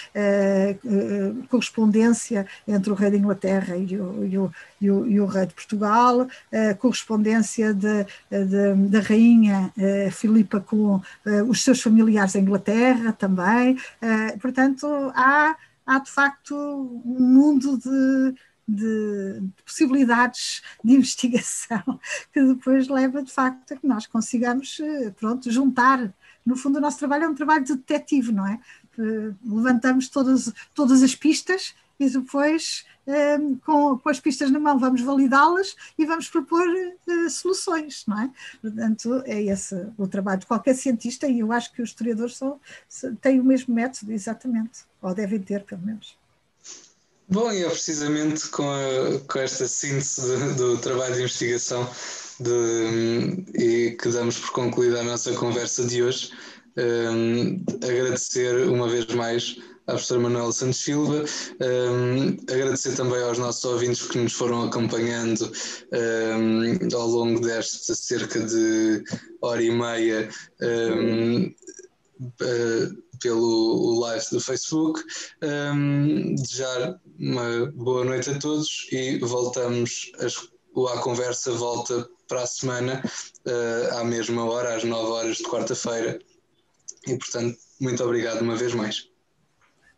Speaker 2: correspondência entre o rei da Inglaterra e o rei de Portugal, correspondência da rainha Filipa com os seus familiares em Inglaterra também. Portanto, há de facto um mundo de possibilidades de investigação que depois leva de facto a que nós consigamos juntar. No fundo, o nosso trabalho é um trabalho de detetive, não é? Levantamos todas as pistas e depois, com as pistas na mão, vamos validá-las e vamos propor soluções, não é? Portanto, é esse o trabalho de qualquer cientista, e eu acho que os historiadores têm o mesmo método, exatamente, ou devem ter, pelo menos.
Speaker 1: Bom, e é precisamente com esta síntese do trabalho de investigação e que damos por concluída a nossa conversa de hoje. Agradecer uma vez mais à professora Manuela Santos Silva, agradecer também aos nossos ouvintes que nos foram acompanhando ao longo desta cerca de hora e meia pelo live do Facebook. Desejar uma boa noite a todos e voltamos, a conversa volta para a semana à mesma hora, às 9 horas de quarta-feira, e portanto muito obrigado uma vez mais.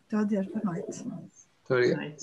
Speaker 2: Então, adeus, boa noite.
Speaker 1: Muito obrigado.